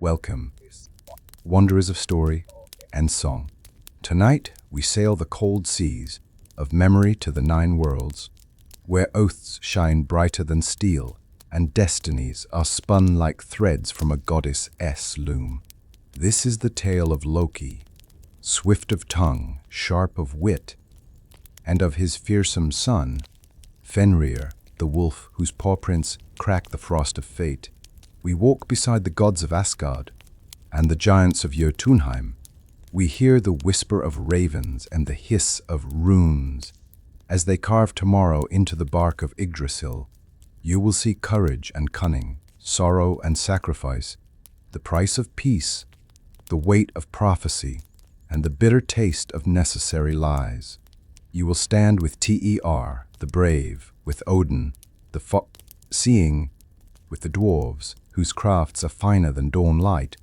Welcome, wanderers of story and song. Tonight we sail the cold seas of memory to the nine worlds, where oaths shine brighter than steel and destinies are spun like threads from a goddess' loom. This is the tale of Loki, swift of tongue, sharp of wit, and of his fearsome son, Fenrir, the wolf whose paw prints crack the frost of fate. We walk beside the gods of Asgard and the giants of Jotunheim. We hear the whisper of ravens and the hiss of runes as they carve tomorrow into the bark of Yggdrasil. You will see courage and cunning, sorrow and sacrifice, the price of peace, the weight of prophecy, and the bitter taste of necessary lies. You will stand with Ter, the brave, with Odin, the seeing, with the dwarves, whose crafts are finer than dawn light,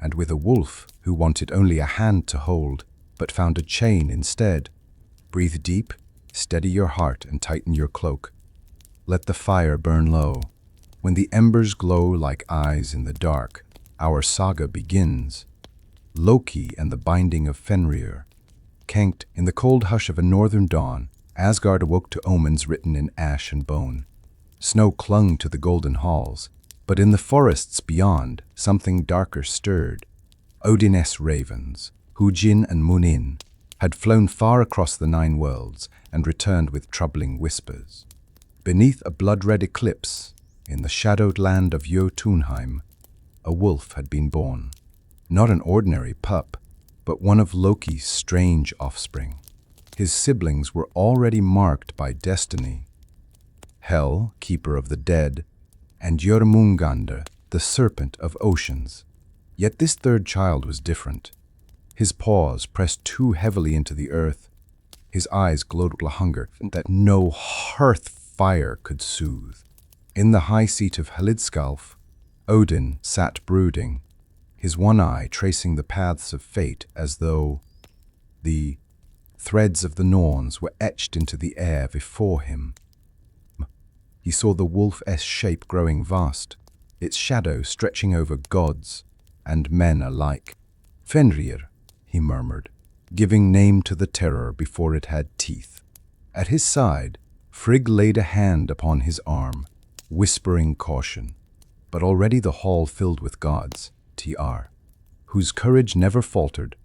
and with a wolf who wanted only a hand to hold, but found a chain instead. Breathe deep, steady your heart and tighten your cloak. Let the fire burn low. When the embers glow like eyes in the dark, our saga begins. Loki and the Binding of Fenrir. Canked in the cold hush of a northern dawn, Asgard awoke to omens written in ash and bone. Snow clung to the golden halls, but in the forests beyond, something darker stirred. Odin's ravens, Hugin and Munin, had flown far across the nine worlds and returned with troubling whispers. Beneath a blood-red eclipse, in the shadowed land of Jotunheim, a wolf had been born. Not an ordinary pup, but one of Loki's strange offspring. His siblings were already marked by destiny. Hel, keeper of the dead, and Jormungandr, the serpent of oceans. Yet this third child was different. His paws pressed too heavily into the earth. His eyes glowed with a hunger that no hearth fire could soothe. In the high seat of Helidskjalf, Odin sat brooding, his one eye tracing the paths of fate as though the threads of the Norns were etched into the air before him. He saw the wolf's shape growing vast, its shadow stretching over gods and men alike. Fenrir, he murmured, giving name to the terror before it had teeth. At his side, Frigg laid a hand upon his arm, whispering caution. But already the hall filled with gods, Ter, whose courage never faltered,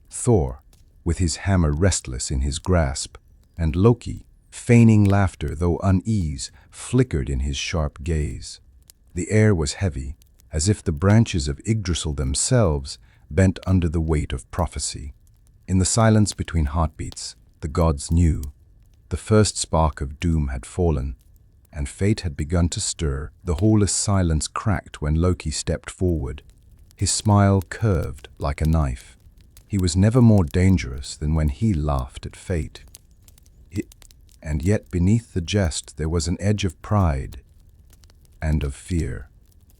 Thor, with his hammer restless in his grasp, and Loki, feigning laughter though unease, flickered in his sharp gaze. The air was heavy, as if the branches of Yggdrasil themselves bent under the weight of prophecy. In the silence between heartbeats, the gods knew. The first spark of doom had fallen, and fate had begun to stir. The holeless silence cracked when Loki stepped forward. His smile curved like a knife. He was never more dangerous than when he laughed at fate. And yet beneath the jest there was an edge of pride and of fear.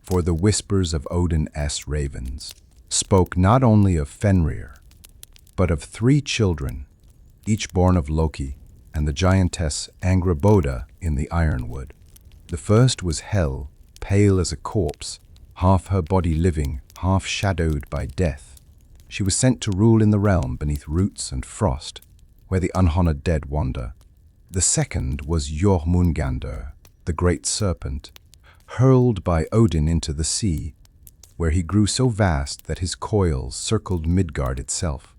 For the whispers of Odin's ravens spoke not only of Fenrir, but of three children, each born of Loki and the giantess Angrboda in the ironwood. The first was Hel, pale as a corpse, half her body living, half shadowed by death. She was sent to rule in the realm beneath roots and frost, where the unhonored dead wander. The second was Jormungandr, the great serpent, hurled by Odin into the sea, where he grew so vast that his coils circled Midgard itself.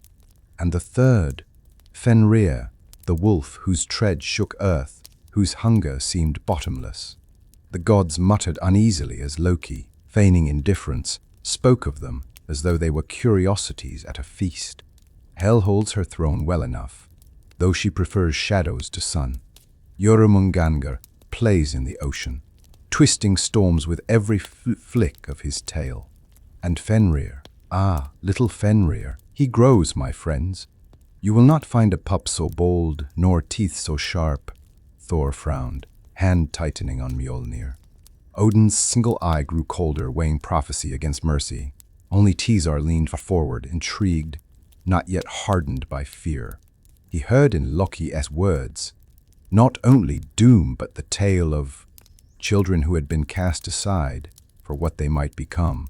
And the third, Fenrir, the wolf whose tread shook earth, whose hunger seemed bottomless. The gods muttered uneasily as Loki, feigning indifference, spoke of them as though they were curiosities at a feast. Hel holds her throne well enough, though she prefers shadows to sun. Jormungandr plays in the ocean, twisting storms with every flick of his tail. And Fenrir, little Fenrir, he grows, my friends. You will not find a pup so bold, nor teeth so sharp. Thor frowned, hand tightening on Mjolnir. Odin's single eye grew colder, weighing prophecy against mercy. Only Tizar leaned forward, intrigued, not yet hardened by fear. He heard in Loki's words not only doom, but the tale of children who had been cast aside for what they might become.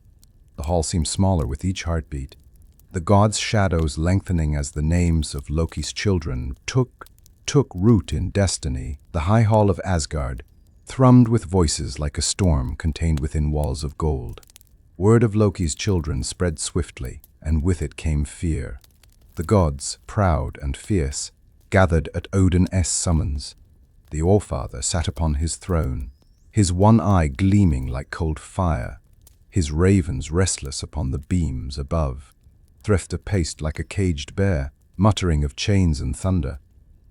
The hall seemed smaller with each heartbeat, the gods' shadows lengthening as the names of Loki's children took root in destiny. The high hall of Asgard thrummed with voices like a storm contained within walls of gold. Word of Loki's children spread swiftly, and with it came fear. The gods, proud and fierce, gathered at Odin's summons. The Allfather sat upon his throne, his one eye gleaming like cold fire, his ravens restless upon the beams above. Threfta paced like a caged bear, muttering of chains and thunder.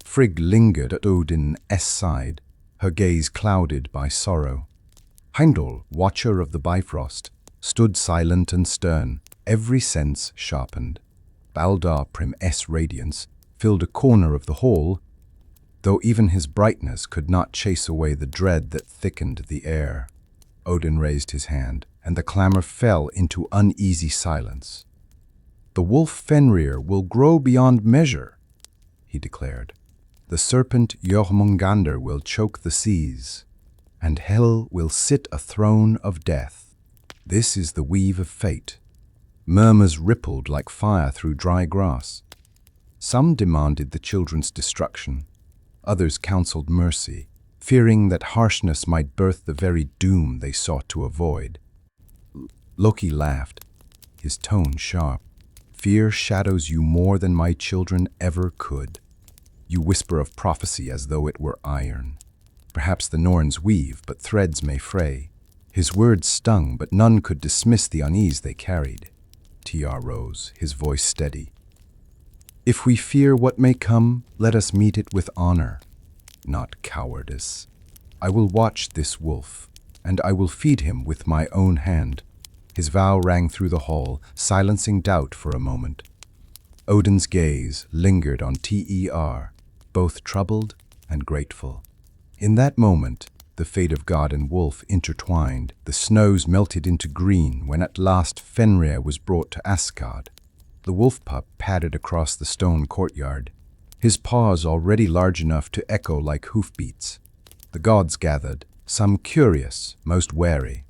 Frigg lingered at Odin's side, her gaze clouded by sorrow. Heimdall, watcher of the Bifrost, stood silent and stern, every sense sharpened. Baldar Prim's radiance filled a corner of the hall, though even his brightness could not chase away the dread that thickened the air. Odin raised his hand, and the clamor fell into uneasy silence. "The wolf Fenrir will grow beyond measure," he declared. "The serpent Jormungandr will choke the seas, and hell will sit a throne of death. This is the weave of fate." Murmurs rippled like fire through dry grass. Some demanded the children's destruction. Others counseled mercy, fearing that harshness might birth the very doom they sought to avoid. Loki laughed, his tone sharp. "Fear shadows you more than my children ever could. You whisper of prophecy as though it were iron. Perhaps the Norns weave, but threads may fray." His words stung, but none could dismiss the unease they carried. Tr rose, his voice steady. "If we fear what may come, let us meet it with honor, not cowardice. I will watch this wolf, and I will feed him with my own hand." His vow rang through the hall, silencing doubt for a moment. Odin's gaze lingered on Ter, both troubled and grateful. In that moment, the fate of god and wolf intertwined. The snows melted into green when at last Fenrir was brought to Asgard. The wolf pup padded across the stone courtyard, his paws already large enough to echo like hoofbeats. The gods gathered, some curious, most wary.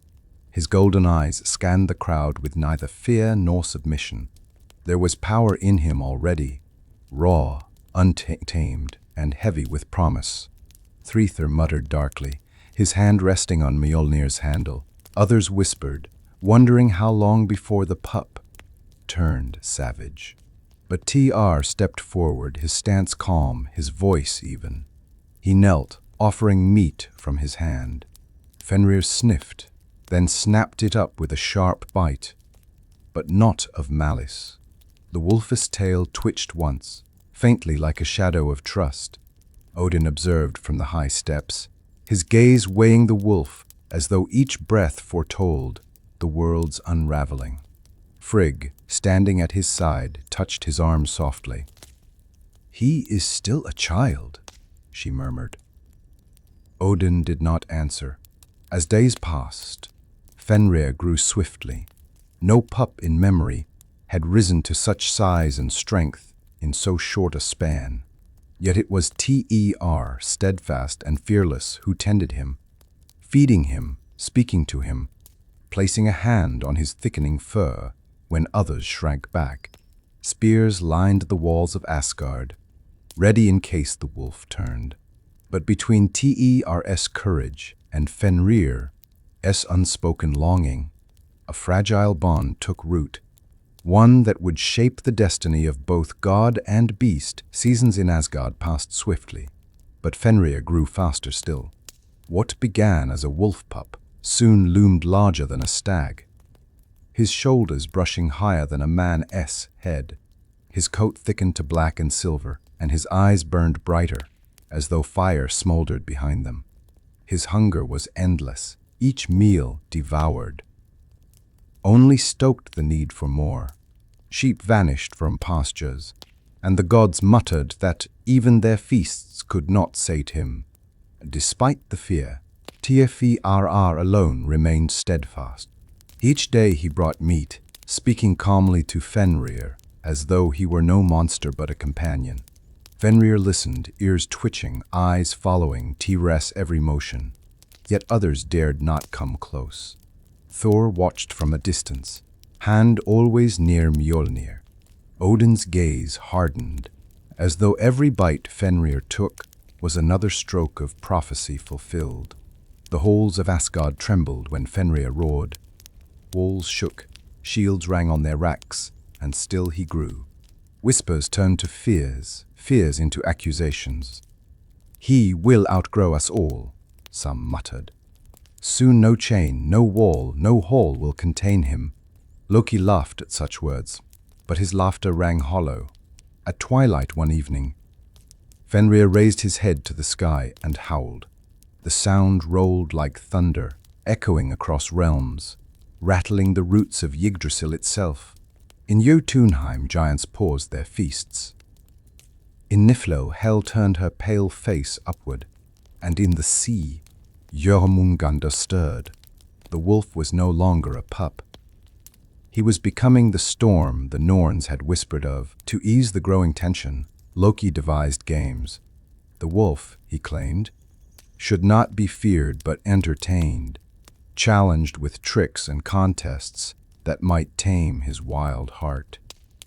His golden eyes scanned the crowd with neither fear nor submission. There was power in him already, raw, untamed, and heavy with promise. Threther muttered darkly, his hand resting on Mjolnir's handle. Others whispered, wondering how long before the pup turned savage. But Tr stepped forward, his stance calm, his voice even. He knelt, offering meat from his hand. Fenrir sniffed, then snapped it up with a sharp bite, but not of malice. The wolf's tail twitched once, faintly like a shadow of trust. Odin observed from the high steps, his gaze weighing the wolf as though each breath foretold the world's unraveling. Frigg, standing at his side, touched his arm softly. "He is still a child," she murmured. Odin did not answer. As days passed, Fenrir grew swiftly. No pup in memory had risen to such size and strength in so short a span. Yet it was Ter, steadfast and fearless, who tended him, feeding him, speaking to him, placing a hand on his thickening fur when others shrank back. Spears lined the walls of Asgard, ready in case the wolf turned. But between Ter's courage and Fenrir's unspoken longing, a fragile bond took root, one that would shape the destiny of both god and beast. Seasons in Asgard passed swiftly, but Fenrir grew faster still. What began as a wolf pup soon loomed larger than a stag, his shoulders brushing higher than a man's head. His coat thickened to black and silver, and his eyes burned brighter, as though fire smoldered behind them. His hunger was endless, each meal devoured. Only stoked the need for more. Sheep vanished from pastures, and the gods muttered that even their feasts could not sate him. Despite the fear, Tfrr alone remained steadfast. Each day he brought meat, speaking calmly to Fenrir, as though he were no monster but a companion. Fenrir listened, ears twitching, eyes following Tr's every motion. Yet others dared not come close. Thor watched from a distance, hand always near Mjolnir. Odin's gaze hardened, as though every bite Fenrir took was another stroke of prophecy fulfilled. The halls of Asgard trembled when Fenrir roared. Walls shook, shields rang on their racks, and still he grew. Whispers turned to fears, fears into accusations. "He will outgrow us all," some muttered. "Soon no chain, no wall, no hall will contain him." Loki laughed at such words, but his laughter rang hollow. At twilight one evening, Fenrir raised his head to the sky and howled. The sound rolled like thunder, echoing across realms, rattling the roots of Yggdrasil itself. In Jotunheim, giants paused their feasts. In Niflheim, Hel turned her pale face upward, and in the sea, Jörmungandr stirred. The wolf was no longer a pup. He was becoming the storm the Norns had whispered of. To ease the growing tension, Loki devised games. The wolf, he claimed, should not be feared but entertained, challenged with tricks and contests that might tame his wild heart.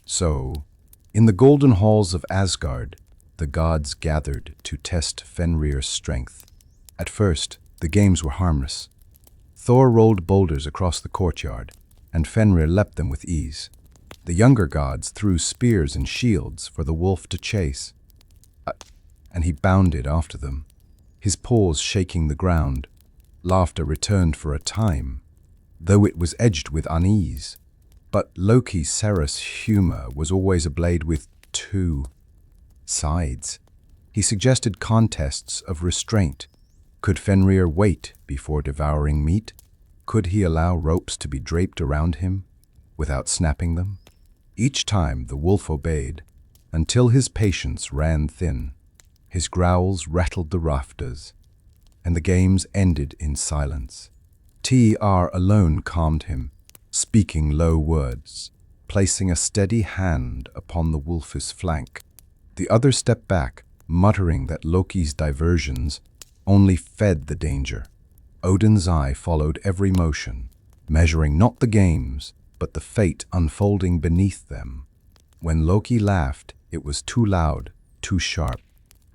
So, in the golden halls of Asgard, the gods gathered to test Fenrir's strength. At first, the games were harmless. Thor rolled boulders across the courtyard, and Fenrir leapt them with ease. The younger gods threw spears and shields for the wolf to chase, and he bounded after them, his paws shaking the ground. Laughter returned for a time, though it was edged with unease. But Loki's serious humor was always a blade with two sides. He suggested contests of restraint. Could Fenrir wait before devouring meat? Could he allow ropes to be draped around him without snapping them? Each time the wolf obeyed, until his patience ran thin. His growls rattled the rafters, and the games ended in silence. Tr alone calmed him, speaking low words, placing a steady hand upon the wolf's flank. The other stepped back, muttering that Loki's diversions only fed the danger. Odin's eye followed every motion, measuring not the games, but the fate unfolding beneath them. When Loki laughed, it was too loud, too sharp,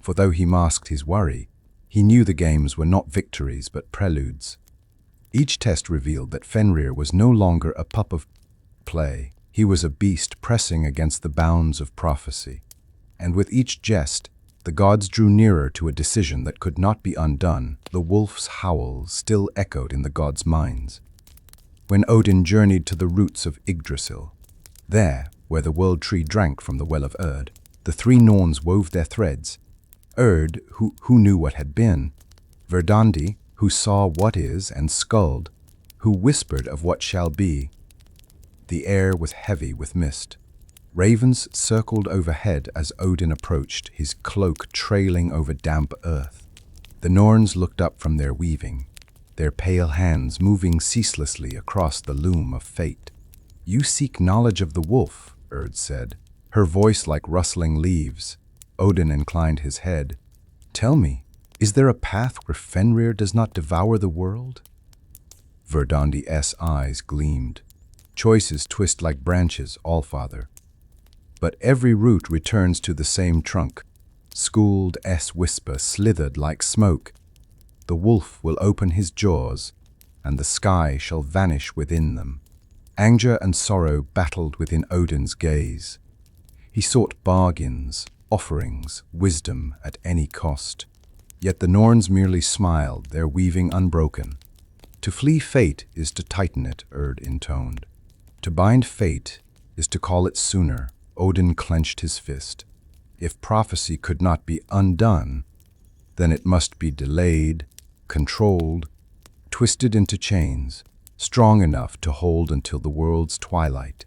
for though he masked his worry, he knew the games were not victories but preludes. Each test revealed that Fenrir was no longer a pup of play. He was a beast pressing against the bounds of prophecy. And with each jest, the gods drew nearer to a decision that could not be undone. The wolf's howl still echoed in the gods' minds. When Odin journeyed to the roots of Yggdrasil, there, where the world tree drank from the well of Erd, the three Norns wove their threads. Erd, who knew what had been; Verdandi, who saw what is, and Skuld, who whispered of what shall be. The air was heavy with mist. Ravens circled overhead as Odin approached, his cloak trailing over damp earth. The Norns looked up from their weaving, their pale hands moving ceaselessly across the loom of fate. "You seek knowledge of the wolf," Erd said, her voice like rustling leaves. Odin inclined his head. "Tell me, is there a path where Fenrir does not devour the world?" Verdandi eyes gleamed. "Choices twist like branches, Allfather. But every root returns to the same trunk." Skuld whisper slithered like smoke. "The wolf will open his jaws, and the sky shall vanish within them." Anger and sorrow battled within Odin's gaze. He sought bargains, offerings, wisdom at any cost. Yet the Norns merely smiled, their weaving unbroken. "To flee fate is to tighten it," Erd intoned. "To bind fate is to call it sooner." Odin clenched his fist. If prophecy could not be undone, then it must be delayed, controlled, twisted into chains, strong enough to hold until the world's twilight.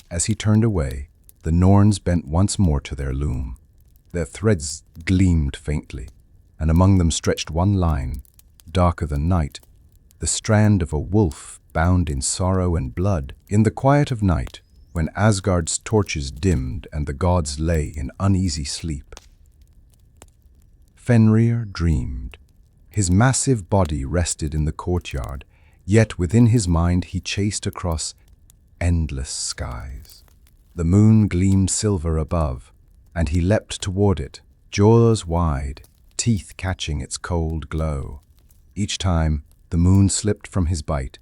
As he turned away, the Norns bent once more to their loom. Their threads gleamed faintly, and among them stretched one line, darker than night, the strand of a wolf bound in sorrow and blood. In the quiet of night, when Asgard's torches dimmed and the gods lay in uneasy sleep, Fenrir dreamed. His massive body rested in the courtyard, yet within his mind he chased across endless skies. The moon gleamed silver above, and he leapt toward it, jaws wide, teeth catching its cold glow. Each time, the moon slipped from his bite,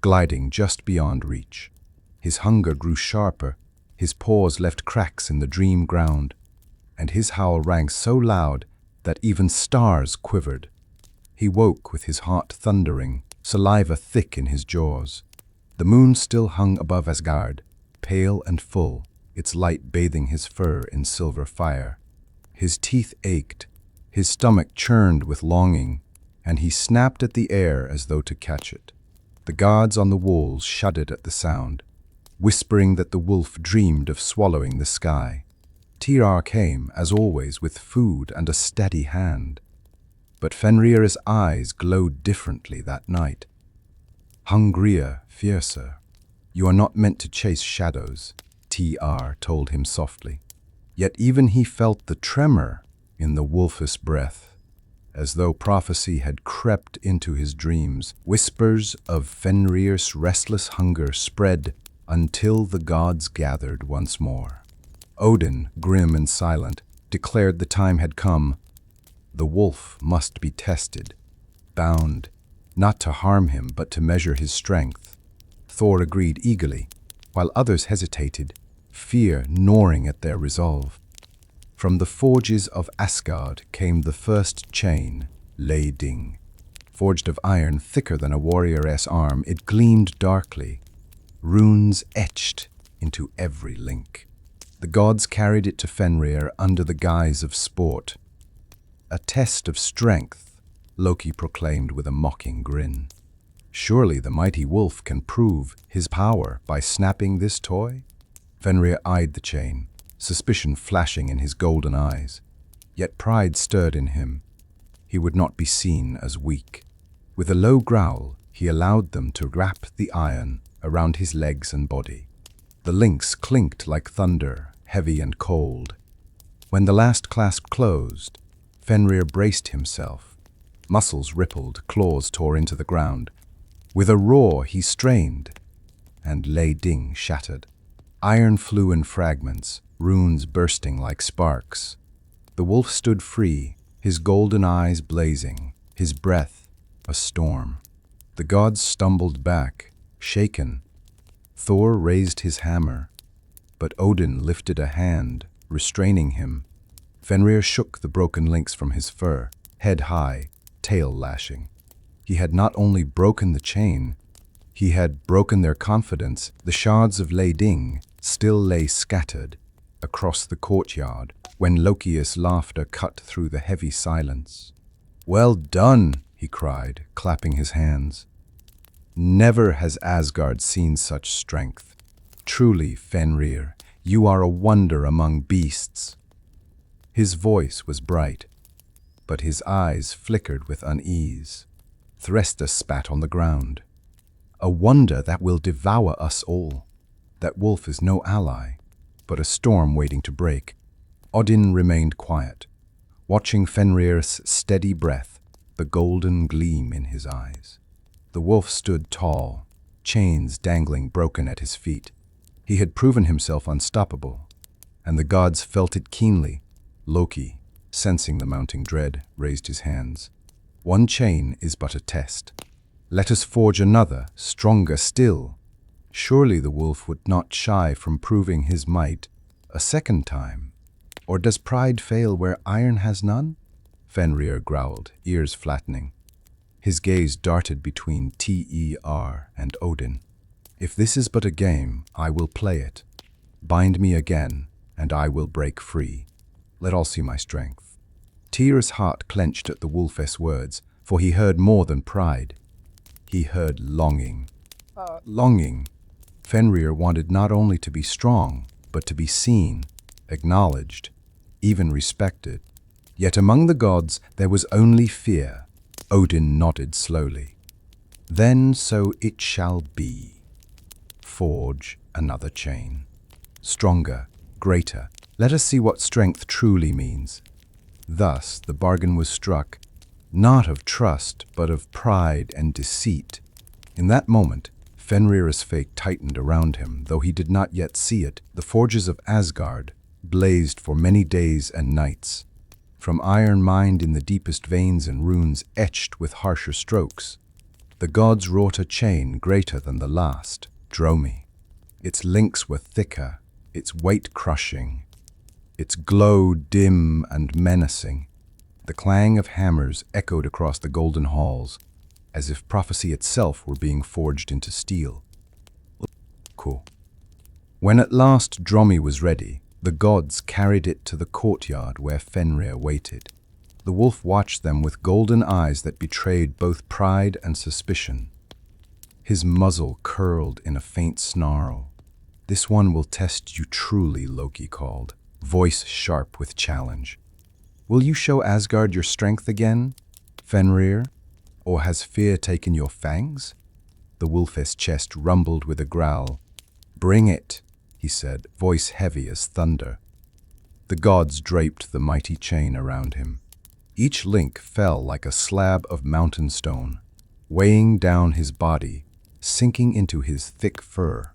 gliding just beyond reach. His hunger grew sharper, his paws left cracks in the dream ground, and his howl rang so loud that even stars quivered. He woke with his heart thundering, saliva thick in his jaws. The moon still hung above Asgard, pale and full, its light bathing his fur in silver fire. His teeth ached, his stomach churned with longing, and he snapped at the air as though to catch it. The gods on the walls shuddered at the sound, whispering that the wolf dreamed of swallowing the sky. Tyr came, as always, with food and a steady hand. But Fenrir's eyes glowed differently that night. Hungrier, fiercer. You are not meant to chase shadows, Tyr told him softly. Yet even he felt the tremor in the wolfish breath, as though prophecy had crept into his dreams. Whispers of Fenrir's restless hunger spread until the gods gathered once more. Odin, grim and silent, declared the time had come. The wolf must be tested, bound, not to harm him but to measure his strength. Thor agreed eagerly, while others hesitated, fear gnawing at their resolve. From the forges of Asgard came the first chain, Leiding. Forged of iron thicker than a warrior's arm, it gleamed darkly, runes etched into every link. The gods carried it to Fenrir under the guise of sport. A test of strength, Loki proclaimed with a mocking grin. Surely the mighty wolf can prove his power by snapping this toy? Fenrir eyed the chain, suspicion flashing in his golden eyes. Yet pride stirred in him. He would not be seen as weak. With a low growl, he allowed them to wrap the iron around his legs and body. The links clinked like thunder, heavy and cold. When the last clasp closed, Fenrir braced himself. Muscles rippled, claws tore into the ground. With a roar he strained, and Leiding shattered. Iron flew in fragments, runes bursting like sparks. The wolf stood free, his golden eyes blazing, his breath a storm. The gods stumbled back, shaken. Thor raised his hammer, but Odin lifted a hand, restraining him. Fenrir shook the broken links from his fur, head high, tail lashing. He had not only broken the chain, he had broken their confidence. The shards of Leiding still lay scattered across the courtyard when Loki's laughter cut through the heavy silence. "Well done," he cried, clapping his hands. "Never has Asgard seen such strength. Truly, Fenrir, you are a wonder among beasts." His voice was bright, but his eyes flickered with unease. Thresta spat on the ground. "A wonder that will devour us all. That wolf is no ally, but a storm waiting to break." Odin remained quiet, watching Fenrir's steady breath, the golden gleam in his eyes. The wolf stood tall, chains dangling broken at his feet. He had proven himself unstoppable, and the gods felt it keenly. Loki, sensing the mounting dread, raised his hands. "One chain is but a test. Let us forge another, stronger still." Surely the wolf would not shy from proving his might a second time. Or does pride fail where iron has none? Fenrir growled, ears flattening. His gaze darted between Tyr and Odin. "If this is but a game, I will play it. Bind me again, and I will break free. Let all see my strength." Tyr's heart clenched at the wolf's words, for he heard more than pride. He heard longing. Longing. Fenrir wanted not only to be strong, but to be seen, acknowledged, even respected. Yet among the gods there was only fear. Odin nodded slowly. "Then so it shall be. Forge another chain. Stronger, greater. Let us see what strength truly means." Thus the bargain was struck, not of trust, but of pride and deceit. In that moment, Fenrir's fate tightened around him, though he did not yet see it. The forges of Asgard blazed for many days and nights, from iron mined in the deepest veins and runes etched with harsher strokes. The gods wrought a chain greater than the last, Dromi. Its links were thicker, its weight crushing, its glow dim and menacing. The clang of hammers echoed across the golden halls, as if prophecy itself were being forged into steel. Cool. When at last Dromi was ready, the gods carried it to the courtyard where Fenrir waited. The wolf watched them with golden eyes that betrayed both pride and suspicion. His muzzle curled in a faint snarl. "This one will test you truly," Loki called, voice sharp with challenge. "Will you show Asgard your strength again, Fenrir? Or has fear taken your fangs?" The wolf's chest rumbled with a growl. "Bring it," he said, voice heavy as thunder. The gods draped the mighty chain around him. Each link fell like a slab of mountain stone, weighing down his body, sinking into his thick fur.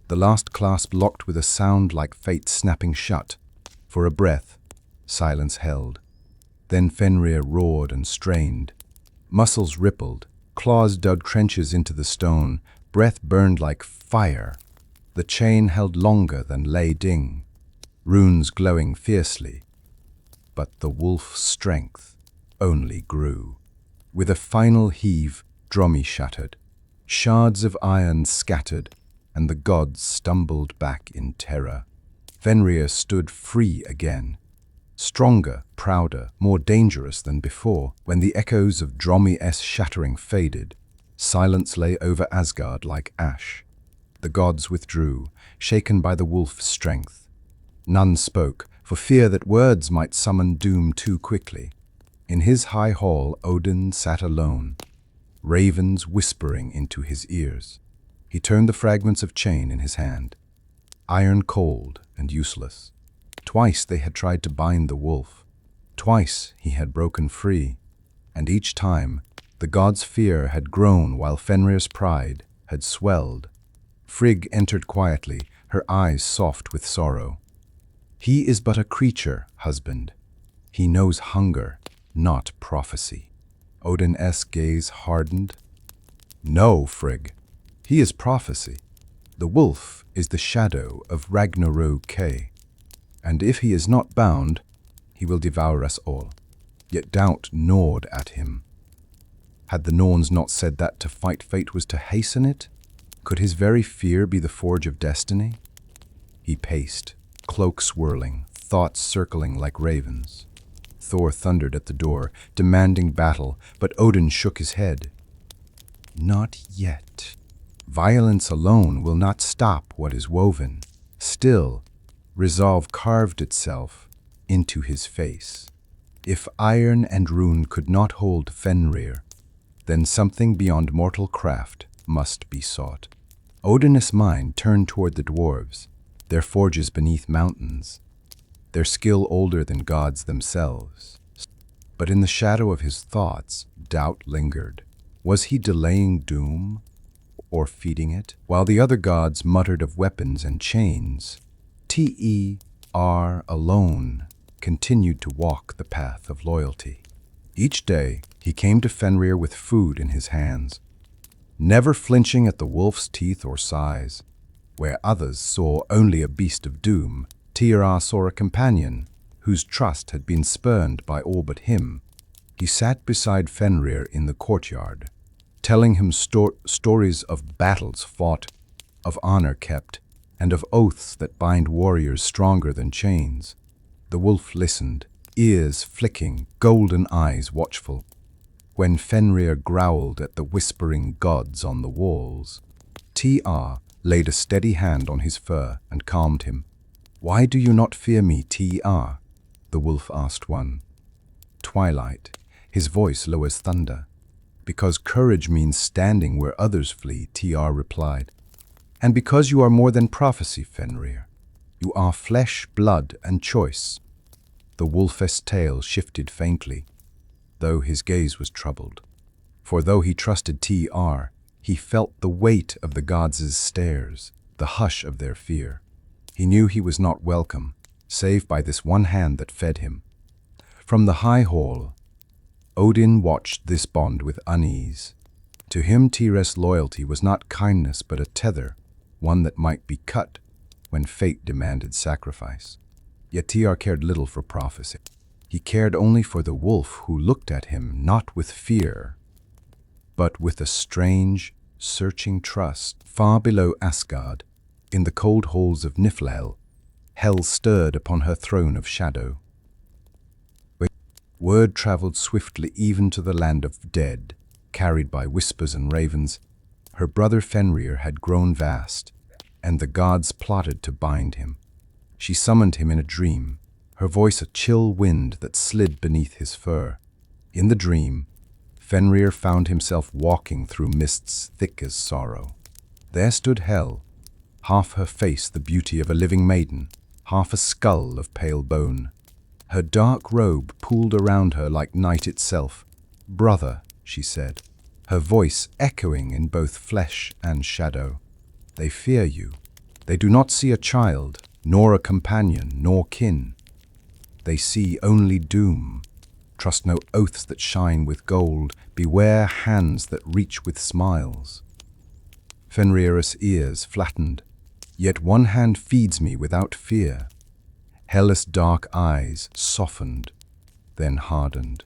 The last clasp locked with a sound like fate snapping shut. For a breath, silence held. Then Fenrir roared and strained. Muscles rippled, claws dug trenches into the stone, breath burned like fire. The chain held longer than lay ding, runes glowing fiercely. But the wolf's strength only grew. With a final heave, Dromi shattered. Shards of iron scattered, and the gods stumbled back in terror. Fenrir stood free again. Stronger, prouder, more dangerous than before. When the echoes of Dromi's shattering faded, silence lay over Asgard like ash. The gods withdrew, shaken by the wolf's strength. None spoke, for fear that words might summon doom too quickly. In his high hall, Odin sat alone, ravens whispering into his ears. He turned the fragments of chain in his hand, iron cold and useless. Twice they had tried to bind the wolf. Twice he had broken free, and each time the god's fear had grown while Fenrir's pride had swelled. Frigg entered quietly, her eyes soft with sorrow. "He is but a creature, husband. He knows hunger, not prophecy." Odin's gaze hardened. "No, Frigg. He is prophecy. The wolf is the shadow of Ragnarok, and if he is not bound, he will devour us all." Yet doubt gnawed at him. Had the Norns not said that to fight fate was to hasten it? Could his very fear be the forge of destiny? He paced, cloak swirling, thoughts circling like ravens. Thor thundered at the door, demanding battle, but Odin shook his head. "Not yet. Violence alone will not stop what is woven." Still, resolve carved itself into his face. If iron and rune could not hold Fenrir, then something beyond mortal craft must be sought. Odin's mind turned toward the dwarves, their forges beneath mountains, their skill older than gods themselves. But in the shadow of his thoughts, doubt lingered. Was he delaying doom or feeding it? While the other gods muttered of weapons and chains, Ter alone continued to walk the path of loyalty. Each day, he came to Fenrir with food in his hands, never flinching at the wolf's teeth or size. Where others saw only a beast of doom, Ter saw a companion whose trust had been spurned by all but him. He sat beside Fenrir in the courtyard, telling him stories of battles fought, of honor kept, and of oaths that bind warriors stronger than chains. The wolf listened, ears flicking, golden eyes watchful. When Fenrir growled at the whispering gods on the walls, Ter laid a steady hand on his fur and calmed him. "Why do you not fear me, Ter?" the wolf asked one. Twilight, his voice low as thunder. "Because courage means standing where others flee," Ter replied. "And because you are more than prophecy, Fenrir. You are flesh, blood, and choice." The wolf's tail shifted faintly, though his gaze was troubled. For though he trusted Ter, He felt the weight of the gods' stares, the hush of their fear. He knew he was not welcome, save by this one hand that fed him. From the high hall, Odin watched this bond with unease. To him, Tyr's loyalty was not kindness but a tether, one that might be cut when fate demanded sacrifice. Yet Tyr cared little for prophecy. He cared only for the wolf who looked at him not with fear, but with a strange, searching trust. Far below Asgard, in the cold halls of Niflhel, Hel stirred upon her throne of shadow. Word traveled swiftly even to the land of dead, carried by whispers and ravens. Her brother Fenrir had grown vast, and the gods plotted to bind him. She summoned him in a dream, her voice a chill wind that slid beneath his fur. In the dream, Fenrir found himself walking through mists thick as sorrow. There stood Hel, half her face the beauty of a living maiden, half a skull of pale bone. Her dark robe pooled around her like night itself. "Brother," she said, her voice echoing in both flesh and shadow. "They fear you. They do not see a child, nor a companion, nor kin. They see only doom. Trust no oaths that shine with gold. Beware hands that reach with smiles." Fenrir's ears flattened. "Yet one hand feeds me without fear." Hel's dark eyes softened, then hardened.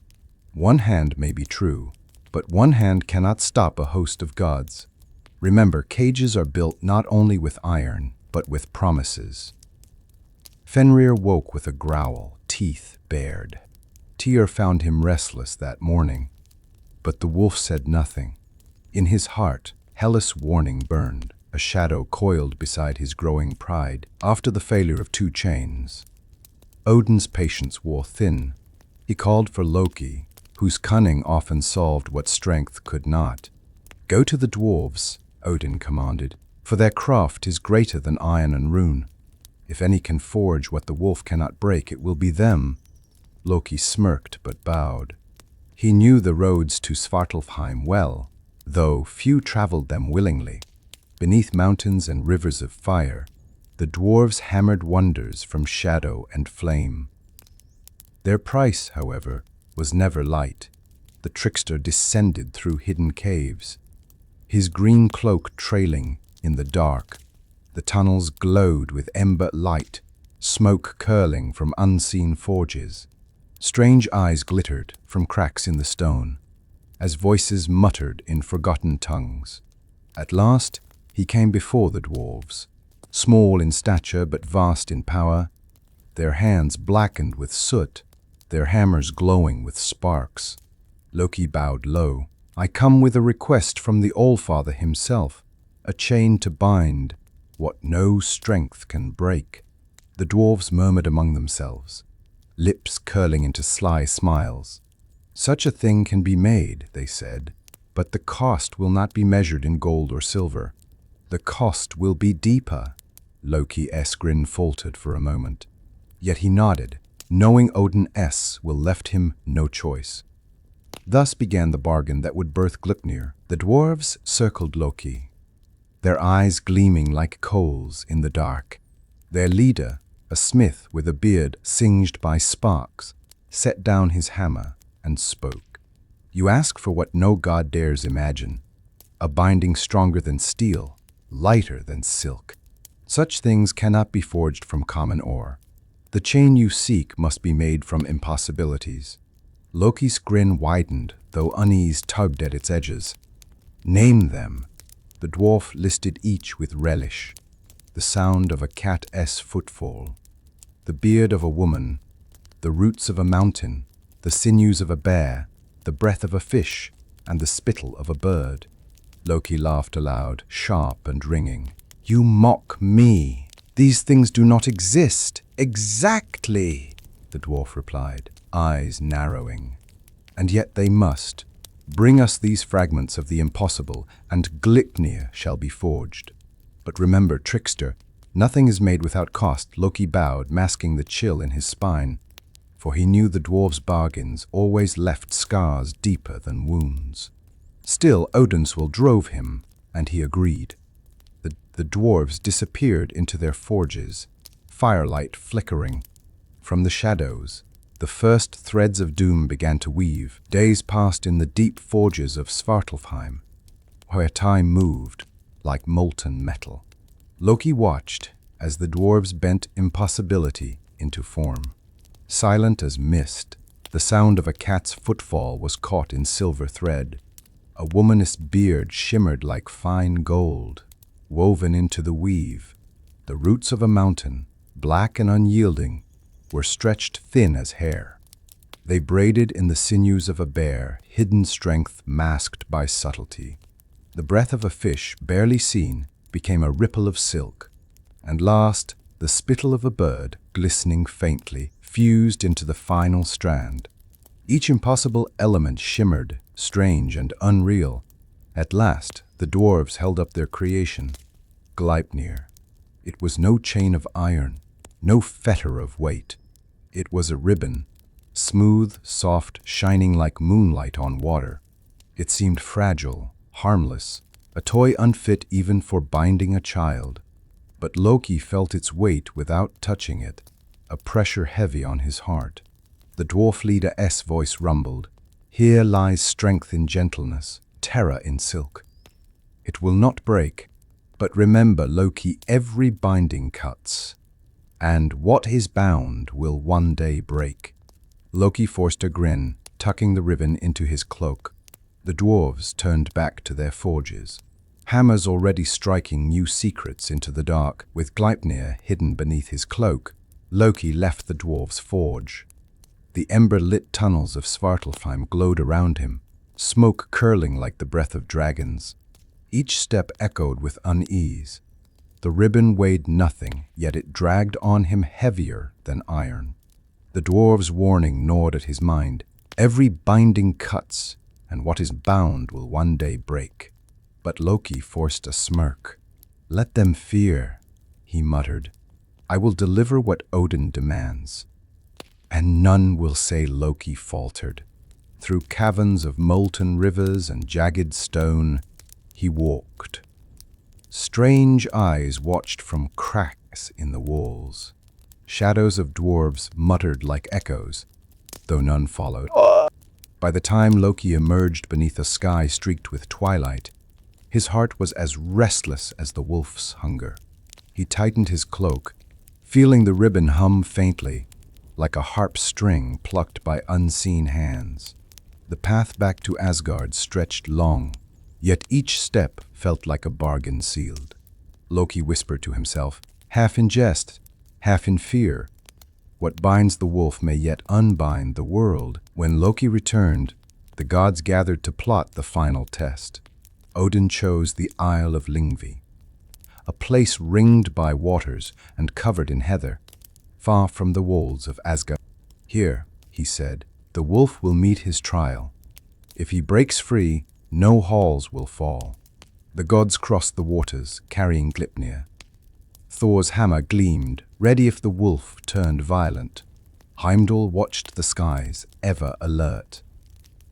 One hand may be true, but one hand cannot stop a host of gods. Remember, cages are built not only with iron, but with promises. Fenrir woke with a growl, teeth bared. Tyr found him restless that morning, but the wolf said nothing. In his heart, Hel's warning burned, a shadow coiled beside his growing pride. After the failure of 2 chains, Odin's patience wore thin. He called for Loki, whose cunning often solved what strength could not. "Go to the dwarves," Odin commanded, "for their craft is greater than iron and rune. If any can forge what the wolf cannot break, it will be them." Loki smirked but bowed. He knew the roads to Svartalfheim well, though few traveled them willingly. Beneath mountains and rivers of fire, the dwarves hammered wonders from shadow and flame. Their price, however, was never light. The trickster descended through hidden caves, his green cloak trailing in the dark. The tunnels glowed with ember light, smoke curling from unseen forges. Strange eyes glittered from cracks in the stone, as voices muttered in forgotten tongues. At last, he came before the dwarves, small in stature but vast in power, their hands blackened with soot, their hammers glowing with sparks. Loki bowed low. "I come with a request from the Allfather himself, a chain to bind what no strength can break." The dwarves murmured among themselves, lips curling into sly smiles. "Such a thing can be made," they said, "but the cost will not be measured in gold or silver. The cost will be deeper." Loki's grin faltered for a moment. Yet he nodded, knowing Odin's will left him no choice. Thus began the bargain that would birth Gleipnir. The dwarves circled Loki, their eyes gleaming like coals in the dark. Their leader, a smith with a beard singed by sparks, set down his hammer and spoke. "You ask for what no god dares imagine, a binding stronger than steel, lighter than silk. Such things cannot be forged from common ore. The chain you seek must be made from impossibilities." Loki's grin widened, though unease tugged at its edges. "Name them." The dwarf listed each with relish. The sound of a cat's footfall, the beard of a woman, the roots of a mountain, the sinews of a bear, the breath of a fish, and the spittle of a bird. Loki laughed aloud, sharp and ringing. "You mock me. These things do not exist." "Exactly," the dwarf replied, eyes narrowing. "And yet they must. Bring us these fragments of the impossible, and Gleipnir shall be forged. But remember, trickster, nothing is made without cost." Loki bowed, masking the chill in his spine, for he knew the dwarves' bargains always left scars deeper than wounds. Still, Odin's will drove him, and he agreed. The dwarves disappeared into their forges, firelight flickering. From the shadows, the first threads of doom began to weave. Days passed in the deep forges of Svartalfheim, where time moved like molten metal. Loki watched as the dwarves bent impossibility into form. Silent as mist, the sound of a cat's footfall was caught in silver thread. A woman's beard shimmered like fine gold, woven into the weave. The roots of a mountain, black and unyielding, were stretched thin as hair. They braided in the sinews of a bear, hidden strength masked by subtlety. The breath of a fish, barely seen, became a ripple of silk. And last, the spittle of a bird, glistening faintly, fused into the final strand. Each impossible element shimmered, strange and unreal. At last, the dwarves held up their creation, Gleipnir. It was no chain of iron, no fetter of weight. It was a ribbon, smooth, soft, shining like moonlight on water. It seemed fragile, harmless, a toy unfit even for binding a child. But Loki felt its weight without touching it, a pressure heavy on his heart. The dwarf leader's voice rumbled. Here lies strength in gentleness, terror in silk. It will not break, but remember, Loki, every binding cuts, and what is bound will one day break. Loki forced a grin, tucking the ribbon into his cloak. The dwarves turned back to their forges, hammers already striking new secrets into the dark. With Gleipnir hidden beneath his cloak, Loki left the dwarves' forge. The ember-lit tunnels of Svartalfheim glowed around him, smoke curling like the breath of dragons. Each step echoed with unease. The ribbon weighed nothing, yet it dragged on him heavier than iron. The dwarves' warning gnawed at his mind. Every binding cuts, and what is bound will one day break. But Loki forced a smirk. Let them fear, he muttered. I will deliver what Odin demands. And none will say Loki faltered. Through caverns of molten rivers and jagged stone, he walked. Strange eyes watched from cracks in the walls. Shadows of dwarves muttered like echoes, though none followed. By the time Loki emerged beneath a sky streaked with twilight, his heart was as restless as the wolf's hunger. He tightened his cloak, feeling the ribbon hum faintly, like a harp string plucked by unseen hands. The path back to Asgard stretched long, yet each step felt like a bargain sealed. Loki whispered to himself, half in jest, half in fear. What binds the wolf may yet unbind the world. When Loki returned, the gods gathered to plot the final test. Odin chose the Isle of Lyngvi, a place ringed by waters and covered in heather, far from the walls of Asgard. Here, he said, the wolf will meet his trial. If he breaks free, no halls will fall. The gods crossed the waters, carrying Gleipnir. Thor's hammer gleamed, ready if the wolf turned violent. Heimdall watched the skies, ever alert.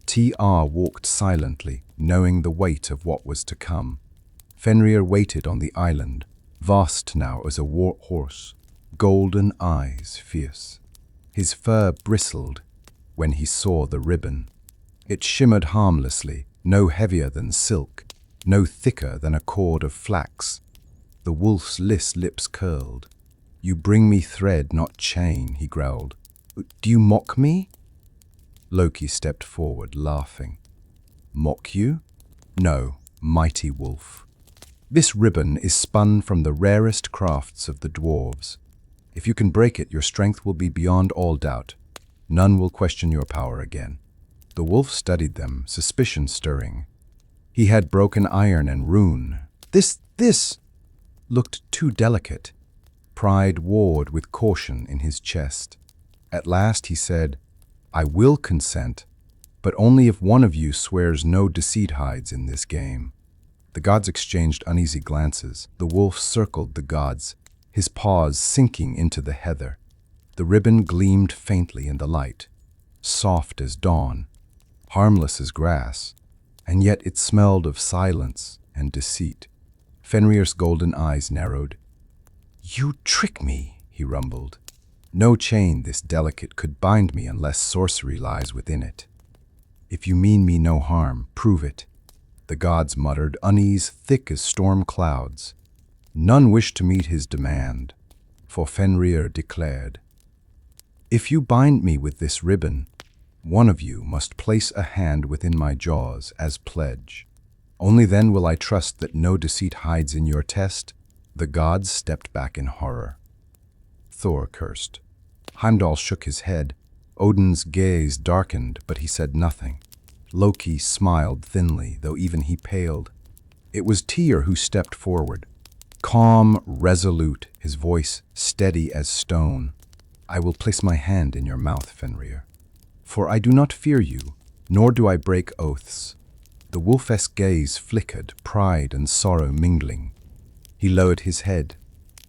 Tr walked silently, knowing the weight of what was to come. Fenrir waited on the island, vast now as a war horse, golden eyes fierce. His fur bristled when he saw the ribbon. It shimmered harmlessly, no heavier than silk, no thicker than a cord of flax. The wolf's lips curled. You bring me thread, not chain, he growled. Do you mock me? Loki stepped forward, laughing. Mock you? No, mighty wolf. This ribbon is spun from the rarest crafts of the dwarves. If you can break it, your strength will be beyond all doubt. None will question your power again. The wolf studied them, suspicion stirring. He had broken iron and rune. This looked too delicate. Pride warred with caution in his chest. At last he said, I will consent, but only if one of you swears no deceit hides in this game. The gods exchanged uneasy glances. The wolf circled the gods, his paws sinking into the heather. The ribbon gleamed faintly in the light, soft as dawn, harmless as grass. and yet it smelled of silence and deceit. Fenrir's golden eyes narrowed. "You trick me," he rumbled. "No chain this delicate could bind me unless sorcery lies within it. If you mean me no harm, prove it." The gods muttered, unease thick as storm clouds. None wished to meet his demand, for Fenrir declared, "If you bind me with this ribbon, one of you must place a hand within my jaws as pledge. Only then will I trust that no deceit hides in your test." The gods stepped back in horror. Thor cursed. Heimdall shook his head. Odin's gaze darkened, but he said nothing. Loki smiled thinly, though even he paled. It was Tyr who stepped forward. Calm, resolute, his voice steady as stone. "I will place my hand in your mouth, Fenrir. For I do not fear you, nor do I break oaths." The wolf-esque gaze flickered, pride and sorrow mingling. He lowered his head,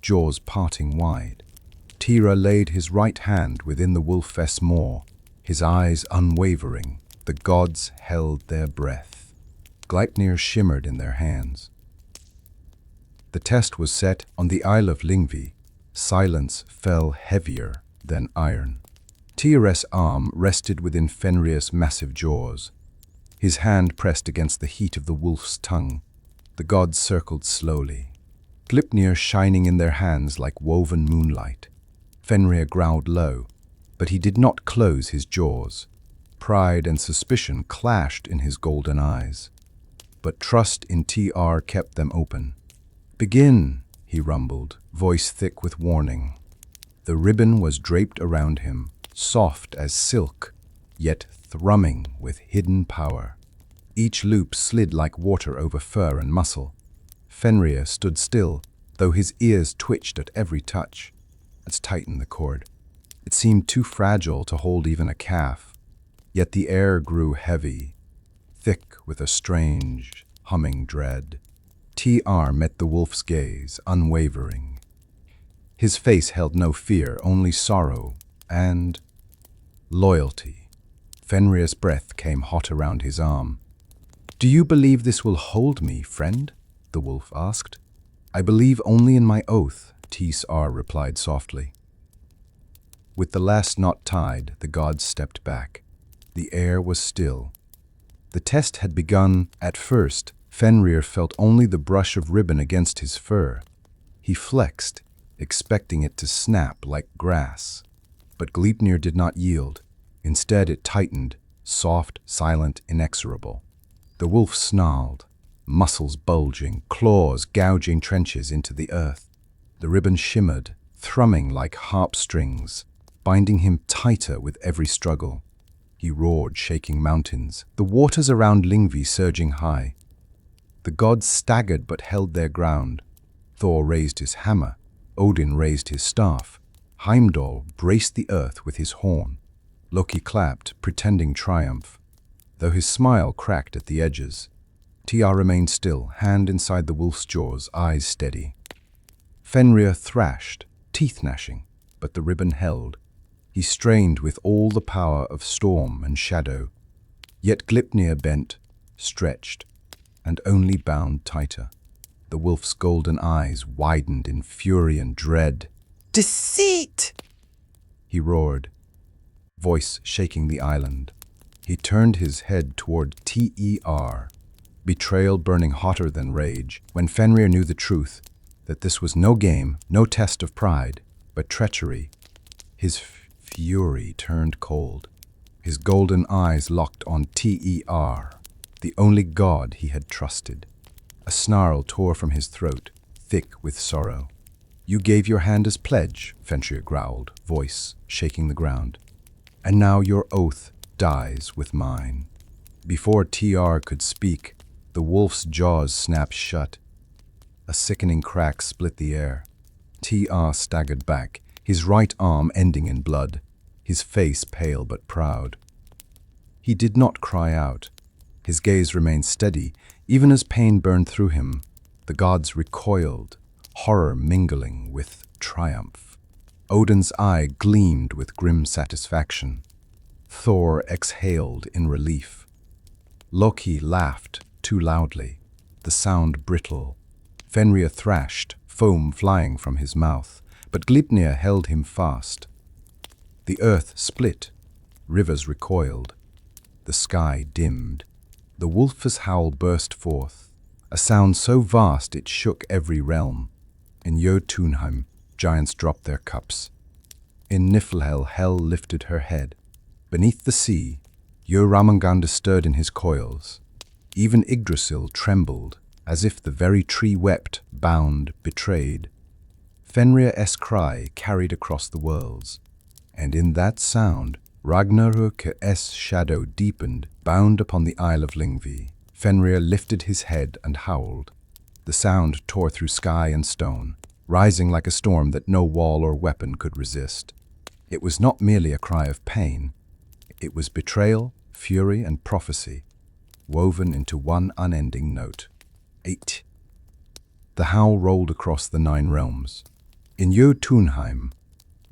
jaws parting wide. Tyr laid his right hand within the wolf-esque maw, his eyes unwavering. The gods held their breath. Gleipnir shimmered in their hands. The test was set on the Isle of Lyngvi. Silence fell heavier than iron. Tyr's arm rested within Fenrir's massive jaws. His hand pressed against the heat of the wolf's tongue. The gods circled slowly, Gleipnir shining in their hands like woven moonlight. Fenrir growled low, but he did not close his jaws. Pride and suspicion clashed in his golden eyes, but trust in Tyr kept them open. "Begin," he rumbled, voice thick with warning. The ribbon was draped around him, soft as silk, yet thrumming with hidden power. Each loop slid like water over fur and muscle. Fenrir stood still, though his ears twitched at every touch. Let's tighten the cord. It seemed too fragile to hold even a calf. Yet the air grew heavy, thick with a strange, humming dread. Tyr met the wolf's gaze, unwavering. His face held no fear, only sorrow and loyalty. Fenrir's breath came hot around his arm. "Do you believe this will hold me, friend?" the wolf asked. "I believe only in my oath," Tyr replied softly. With the last knot tied, the gods stepped back. The air was still. The test had begun. At first, Fenrir felt only the brush of ribbon against his fur. He flexed, expecting it to snap like grass. But Gleipnir did not yield. Instead, it tightened, soft, silent, inexorable. The wolf snarled, muscles bulging, claws gouging trenches into the earth. The ribbon shimmered, thrumming like harp strings, binding him tighter with every struggle. He roared, shaking mountains, the waters around Lyngvi surging high. The gods staggered but held their ground. Thor raised his hammer, Odin raised his staff. Heimdall braced the earth with his horn. Loki clapped, pretending triumph, though his smile cracked at the edges. Tyr remained still, hand inside the wolf's jaws, eyes steady. Fenrir thrashed, teeth gnashing, but the ribbon held. He strained with all the power of storm and shadow. Yet Gleipnir bent, stretched, and only bound tighter. The wolf's golden eyes widened in fury and dread. "Deceit!" he roared, voice shaking the island. He turned his head toward Tyr, betrayal burning hotter than rage. When Fenrir knew the truth, that this was no game, no test of pride, but treachery, his fury turned cold. His golden eyes locked on Tyr, the only god he had trusted. A snarl tore from his throat, thick with sorrow. "You gave your hand as pledge," Fenrir growled, voice shaking the ground. "And now your oath dies with mine." Before Tyr could speak, the wolf's jaws snapped shut. A sickening crack split the air. Tyr staggered back, his right arm ending in blood, his face pale but proud. He did not cry out. His gaze remained steady, even as pain burned through him. The gods recoiled, horror mingling with triumph. Odin's eye gleamed with grim satisfaction. Thor exhaled in relief. Loki laughed too loudly, the sound brittle. Fenrir thrashed, foam flying from his mouth, but Gleipnir held him fast. The earth split, rivers recoiled, the sky dimmed. The wolf's howl burst forth, a sound so vast it shook every realm. In Jotunheim, giants dropped their cups. In Niflhel, hell lifted her head. Beneath the sea, Jormungandr stirred in his coils. Even Yggdrasil trembled, as if the very tree wept, bound, betrayed. Fenrir's cry carried across the worlds, and in that sound, Ragnarok's shadow deepened, bound upon the Isle of Lyngvi. Fenrir lifted his head and howled. The sound tore through sky and stone, rising like a storm that no wall or weapon could resist. It was not merely a cry of pain. It was betrayal, fury, and prophecy, woven into one unending note. 8. The howl rolled across the 9 realms. In Jotunheim,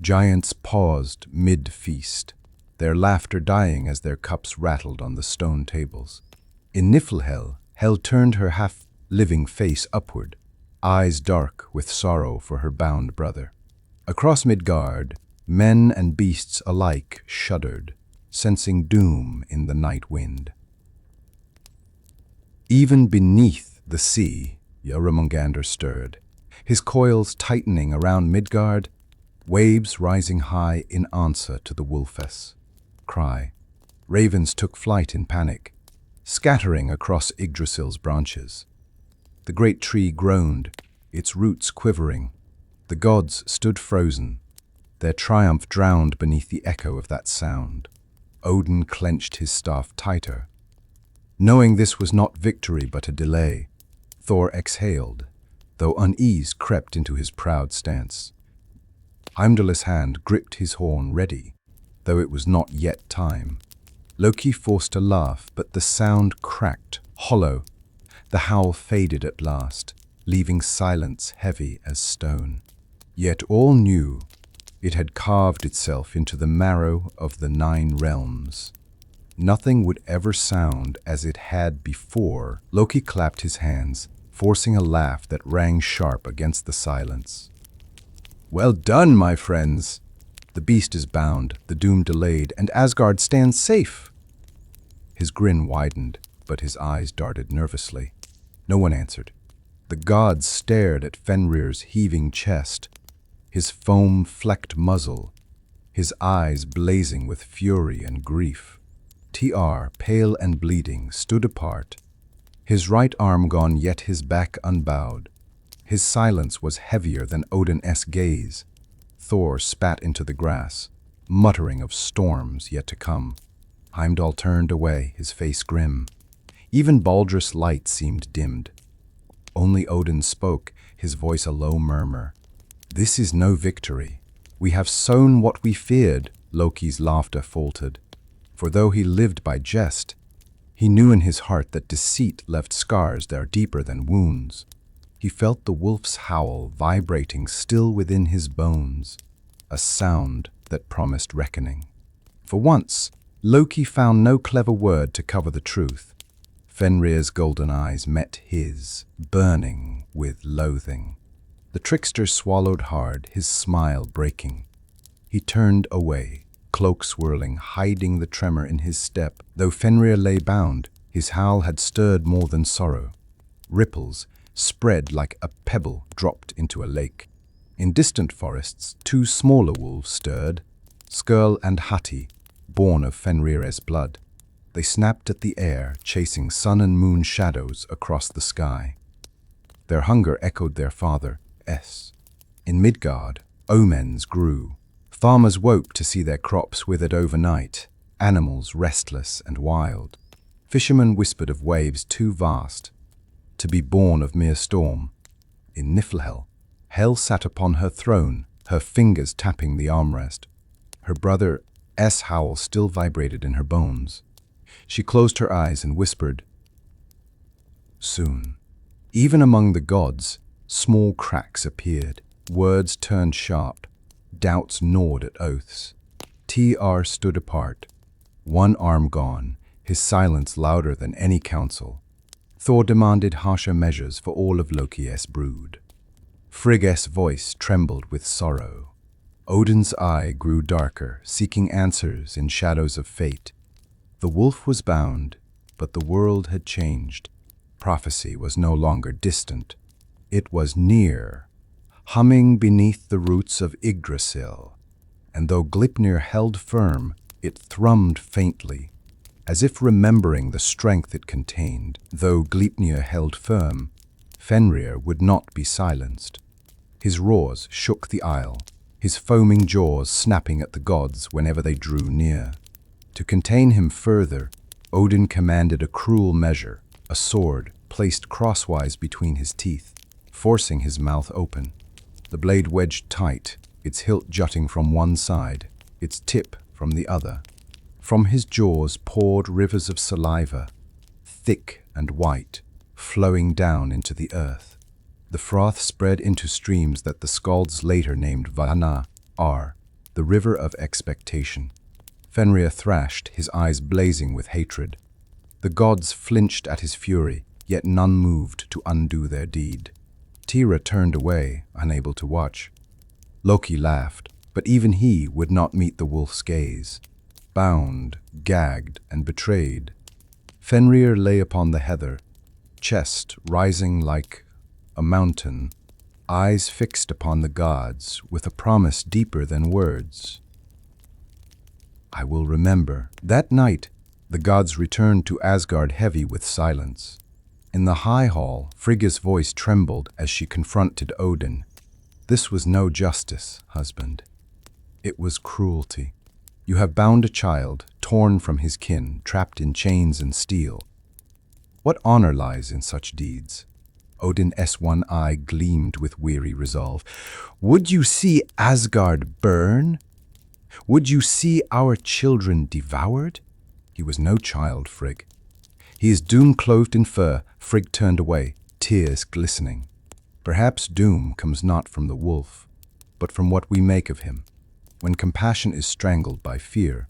giants paused mid-feast, their laughter dying as their cups rattled on the stone tables. In Niflhel, hell turned her half-living face upward, eyes dark with sorrow for her bound brother. Across Midgard, men and beasts alike shuddered, sensing doom in the night wind. Even beneath the sea, Jormungandr stirred, his coils tightening around Midgard, waves rising high in answer to the wolf's cry. Ravens took flight in panic, scattering across Yggdrasil's branches. The great tree groaned, its roots quivering. The gods stood frozen, their triumph drowned beneath the echo of that sound. Odin clenched his staff tighter. Knowing this was not victory but a delay, Thor exhaled, though unease crept into his proud stance. Heimdall's hand gripped his horn ready, though it was not yet time. Loki forced a laugh, but the sound cracked, hollow. The howl faded at last, leaving silence heavy as stone. Yet all knew it had carved itself into the marrow of the 9 realms. Nothing would ever sound as it had before. Loki clapped his hands, forcing a laugh that rang sharp against the silence. Well done, my friends! The beast is bound, the doom delayed, and Asgard stands safe. His grin widened, but his eyes darted nervously. No one answered. The gods stared at Fenrir's heaving chest, his foam-flecked muzzle, his eyes blazing with fury and grief. Tr, pale and bleeding, stood apart, his right arm gone yet his back unbowed. His silence was heavier than Odin's gaze. Thor spat into the grass, muttering of storms yet to come. Heimdall turned away, his face grim. Even Baldr's light seemed dimmed. Only Odin spoke, his voice a low murmur. This is no victory. We have sown what we feared, Loki's laughter faltered. For though he lived by jest, he knew in his heart that deceit left scars that are deeper than wounds. He felt the wolf's howl vibrating still within his bones, a sound that promised reckoning. For once, Loki found no clever word to cover the truth. Fenrir's golden eyes met his, burning with loathing. The trickster swallowed hard, his smile breaking. He turned away, cloak swirling, hiding the tremor in his step. Though Fenrir lay bound, his howl had stirred more than sorrow. Ripples spread like a pebble dropped into a lake. In distant forests, 2 smaller wolves stirred, Skurl and Hati, born of Fenrir's blood. They snapped at the air, chasing sun and moon shadows across the sky. Their hunger echoed their father's. In Midgard, omens grew. Farmers woke to see their crops withered overnight, animals restless and wild. Fishermen whispered of waves too vast to be born of mere storm. In Niflhel, Hel sat upon her throne, her fingers tapping the armrest. Her brother's howl still vibrated in her bones. She closed her eyes and whispered, "Soon." Even among the gods, small cracks appeared. Words turned sharp. Doubts gnawed at oaths. Tr stood apart, one arm gone, his silence louder than any counsel. Thor demanded harsher measures for all of Loki's brood. Frigg's voice trembled with sorrow. Odin's eye grew darker, seeking answers in shadows of fate. The wolf was bound, but the world had changed. Prophecy was no longer distant. It was near, humming beneath the roots of Yggdrasil. And though Gleipnir held firm, it thrummed faintly, as if remembering the strength it contained. Though Gleipnir held firm, Fenrir would not be silenced. His roars shook the isle, his foaming jaws snapping at the gods whenever they drew near. To contain him further, Odin commanded a cruel measure, a sword placed crosswise between his teeth, forcing his mouth open. The blade wedged tight, its hilt jutting from one side, its tip from the other. From his jaws poured rivers of saliva, thick and white, flowing down into the earth. The froth spread into streams that the skalds later named Vana, the river of expectation. Fenrir thrashed, his eyes blazing with hatred. The gods flinched at his fury, yet none moved to undo their deed. Tyr turned away, unable to watch. Loki laughed, but even he would not meet the wolf's gaze. Bound, gagged, and betrayed, Fenrir lay upon the heather, chest rising like a mountain, eyes fixed upon the gods with a promise deeper than words. I will remember. That night, the gods returned to Asgard heavy with silence. In the high hall, Frigga's voice trembled as she confronted Odin. This was no justice, husband. It was cruelty. You have bound a child, torn from his kin, trapped in chains and steel. What honor lies in such deeds? Odin's one eye gleamed with weary resolve. Would you see Asgard burn? Would you see our children devoured? He was no child, Frigg. He is doom clothed in fur. Frigg turned away, tears glistening. Perhaps doom comes not from the wolf, but from what we make of him. When compassion is strangled by fear,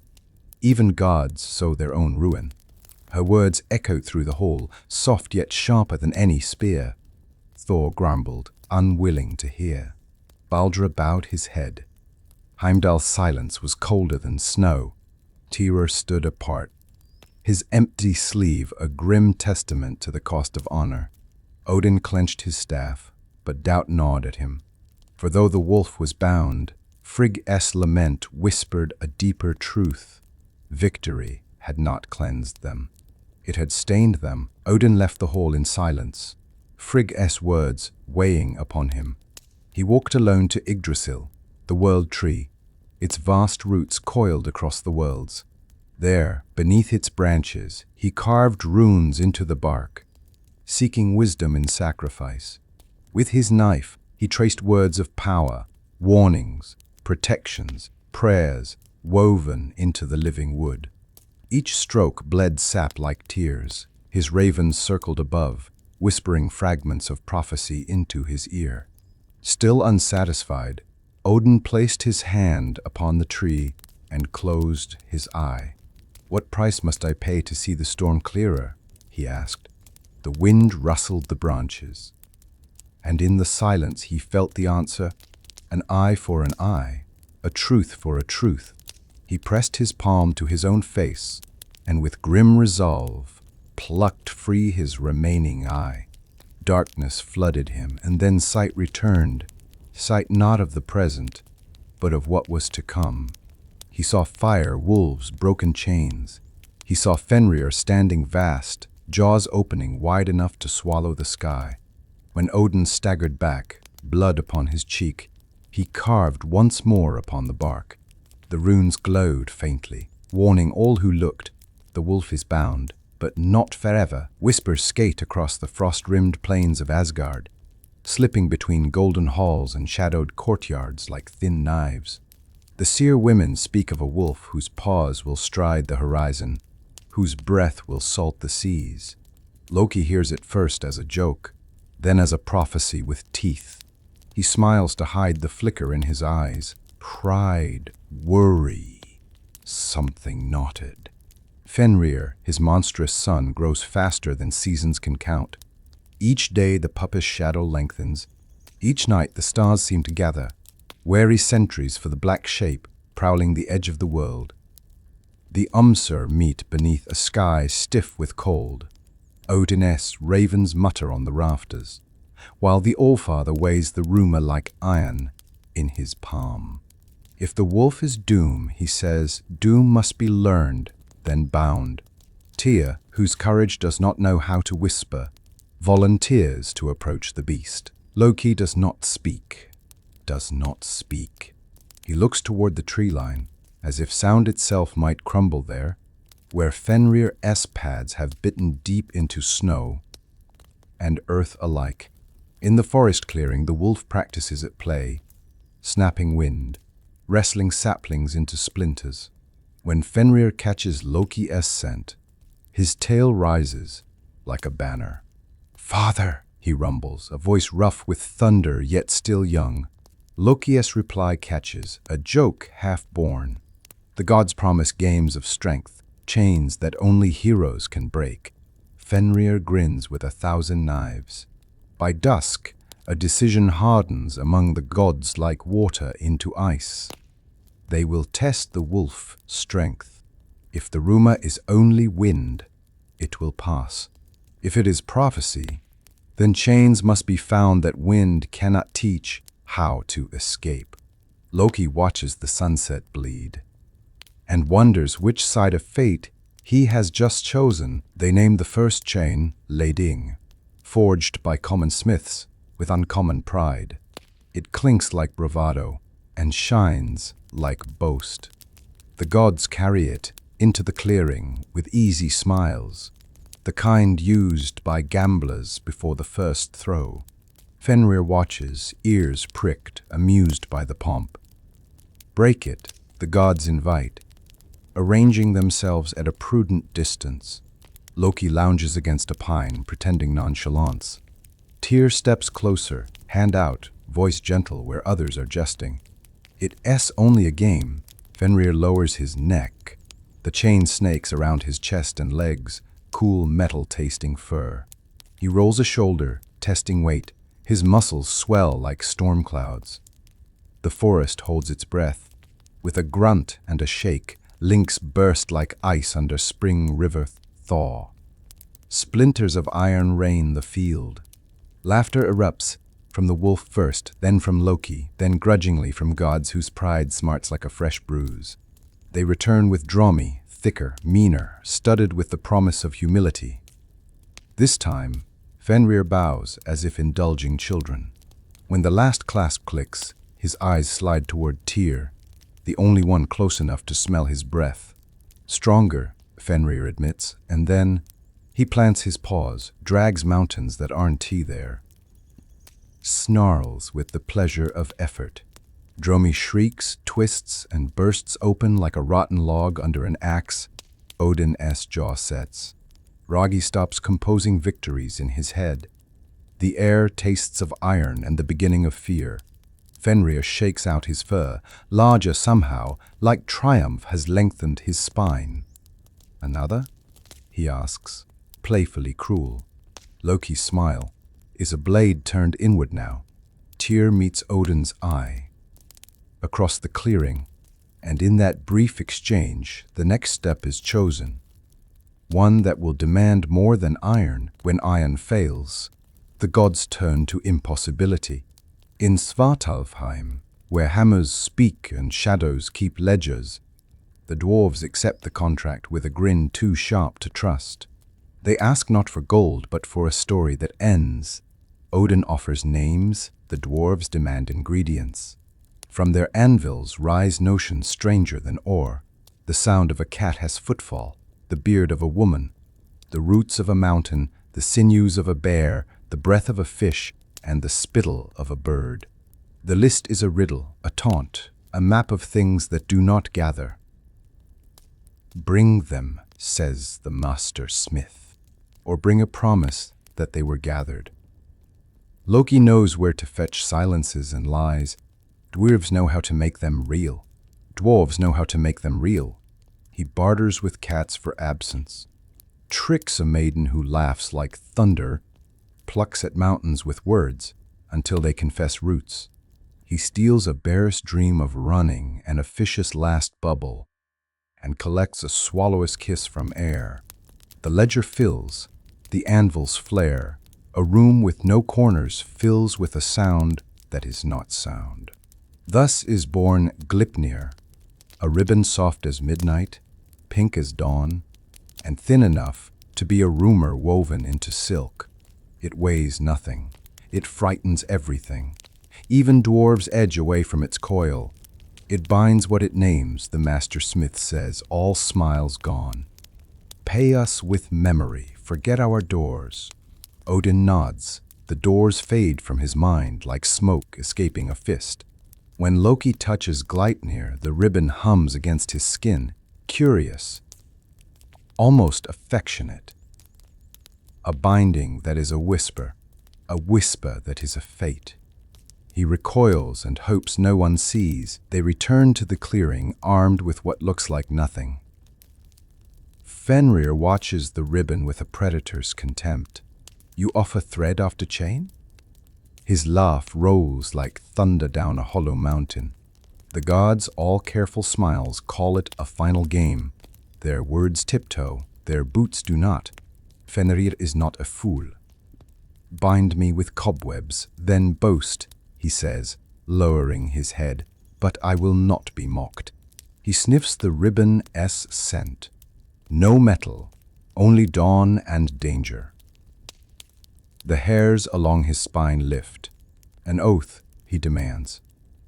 even gods sow their own ruin. Her words echoed through the hall, soft yet sharper than any spear. Thor grumbled, unwilling to hear. Baldra bowed his head. Heimdall's silence was colder than snow. Tyr stood apart, his empty sleeve a grim testament to the cost of honor. Odin clenched his staff, but doubt gnawed at him. For though the wolf was bound, Frigg's lament whispered a deeper truth. Victory had not cleansed them. It had stained them. Odin left the hall in silence, Frigg's words weighing upon him. He walked alone to Yggdrasil, the world tree, its vast roots coiled across the worlds. There, beneath its branches, he carved runes into the bark, seeking wisdom in sacrifice. With his knife, he traced words of power, warnings, protections, prayers, woven into the living wood. Each stroke bled sap like tears. His ravens circled above, whispering fragments of prophecy into his ear. Still unsatisfied, Odin placed his hand upon the tree and closed his eye. What price must I pay to see the storm clearer? He asked. The wind rustled the branches, and in the silence he felt the answer, an eye for an eye, a truth for a truth. He pressed his palm to his own face, and with grim resolve, plucked free his remaining eye. Darkness flooded him, and then sight returned, sight not of the present, but of what was to come. He saw fire, wolves, broken chains. He saw Fenrir standing vast, jaws opening wide enough to swallow the sky. When Odin staggered back, blood upon his cheek, he carved once more upon the bark. The runes glowed faintly, warning all who looked, the wolf is bound, but not forever. Whispers skate across the frost-rimmed plains of Asgard, slipping between golden halls and shadowed courtyards like thin knives. The seer women speak of a wolf whose paws will stride the horizon, whose breath will salt the seas. Loki hears it first as a joke, then as a prophecy with teeth. He smiles to hide the flicker in his eyes. Pride, worry, something knotted. Fenrir, his monstrous son, grows faster than seasons can count. Each day the puppet's shadow lengthens. Each night the stars seem to gather, wary sentries for the black shape prowling the edge of the world. The Umsur meet beneath a sky stiff with cold. Odin's ravens mutter on the rafters, while the Allfather weighs the rumor like iron in his palm. If the wolf is doom, he says, doom must be learned, then bound. Tyr, whose courage does not know how to whisper, volunteers to approach the beast. Loki does not speak. He looks toward the tree line, as if sound itself might crumble there, where Fenrir's pads have bitten deep into snow and earth alike. In the forest clearing, the wolf practices at play, snapping wind, wrestling saplings into splinters. When Fenrir catches Loki's scent, his tail rises like a banner. "Father," he rumbles, a voice rough with thunder yet still young. Loki's reply catches, a joke half-born. The gods promise games of strength, chains that only heroes can break. Fenrir grins with 1,000 knives. By dusk, a decision hardens among the gods like water into ice. They will test the wolf's strength. If the rumor is only wind, it will pass. If it is prophecy, then chains must be found that wind cannot teach how to escape. Loki watches the sunset bleed and wonders which side of fate he has just chosen. They name the first chain Lading, forged by common smiths with uncommon pride. It clinks like bravado and shines like boast. The gods carry it into the clearing with easy smiles, the kind used by gamblers before the first throw. Fenrir watches, ears pricked, amused by the pomp. Break it, the gods invite, arranging themselves at a prudent distance. Loki lounges against a pine, pretending nonchalance. Tyr steps closer, hand out, voice gentle where others are jesting. It's only a game. Fenrir lowers his neck. The chain snakes around his chest and legs, cool metal-tasting fur. He rolls a shoulder, testing weight. His muscles swell like storm clouds. The forest holds its breath. With a grunt and a shake, lynx burst like ice under spring river thaw. Splinters of iron rain the field. Laughter erupts from the wolf first, then from Loki, then grudgingly from gods whose pride smarts like a fresh bruise. They return with Dromi, thicker, meaner, studded with the promise of humility. This time, Fenrir bows as if indulging children. When the last clasp clicks, his eyes slide toward Tyr, the only one close enough to smell his breath. Stronger, Fenrir admits, and then he plants his paws, drags mountains that aren't there. Snarls with the pleasure of effort. Dromi shrieks, twists, and bursts open like a rotten log under an axe. Odin's jaw sets. Ragi stops composing victories in his head. The air tastes of iron and the beginning of fear. Fenrir shakes out his fur, larger somehow, like triumph has lengthened his spine. "Another?" he asks, playfully cruel. Loki's smile is a blade turned inward now. Tyr meets Odin's eye. Across the clearing, and in that brief exchange, the next step is chosen. One that will demand more than iron. When iron fails, the gods turn to impossibility. In Svartalfheim, where hammers speak and shadows keep ledgers, the dwarves accept the contract with a grin too sharp to trust. They ask not for gold, but for a story that ends. Odin offers names, the dwarves demand ingredients. From their anvils rise notions stranger than ore. The sound of a cat has footfall, the beard of a woman, the roots of a mountain, the sinews of a bear, the breath of a fish, and the spittle of a bird. The list is a riddle, a taunt, a map of things that do not gather. "Bring them," says the master smith, or bring a promise that they were gathered. Loki knows where to fetch silences and lies. Dwarves know how to make them real. Dwarves know how to make them real. He barters with cats for absence, tricks a maiden who laughs like thunder, plucks at mountains with words until they confess roots. He steals a bear's dream of running and a fish's last bubble, and collects a swallow's kiss from air. The ledger fills, the anvils flare, a room with no corners fills with a sound that is not sound. Thus is born Gleipnir, a ribbon soft as midnight, pink as dawn, and thin enough to be a rumor woven into silk. It weighs nothing. It frightens everything. Even dwarves edge away from its coil. It binds what it names, the master smith says, all smiles gone. Pay us with memory, forget our doors. Odin nods. The doors fade from his mind like smoke escaping a fist. When Loki touches Gleipnir, the ribbon hums against his skin, curious, almost affectionate. A binding that is a whisper that is a fate. He recoils and hopes no one sees. They return to the clearing, armed with what looks like nothing. Fenrir watches the ribbon with a predator's contempt. You offer thread after chain? His laugh rolls like thunder down a hollow mountain. The gods, all careful smiles, call it a final game. Their words tiptoe, their boots do not. Fenrir is not a fool. Bind me with cobwebs, then boast, he says, lowering his head, but I will not be mocked. He sniffs the ribbon's scent. No metal, only dawn and danger. The hairs along his spine lift. An oath, he demands.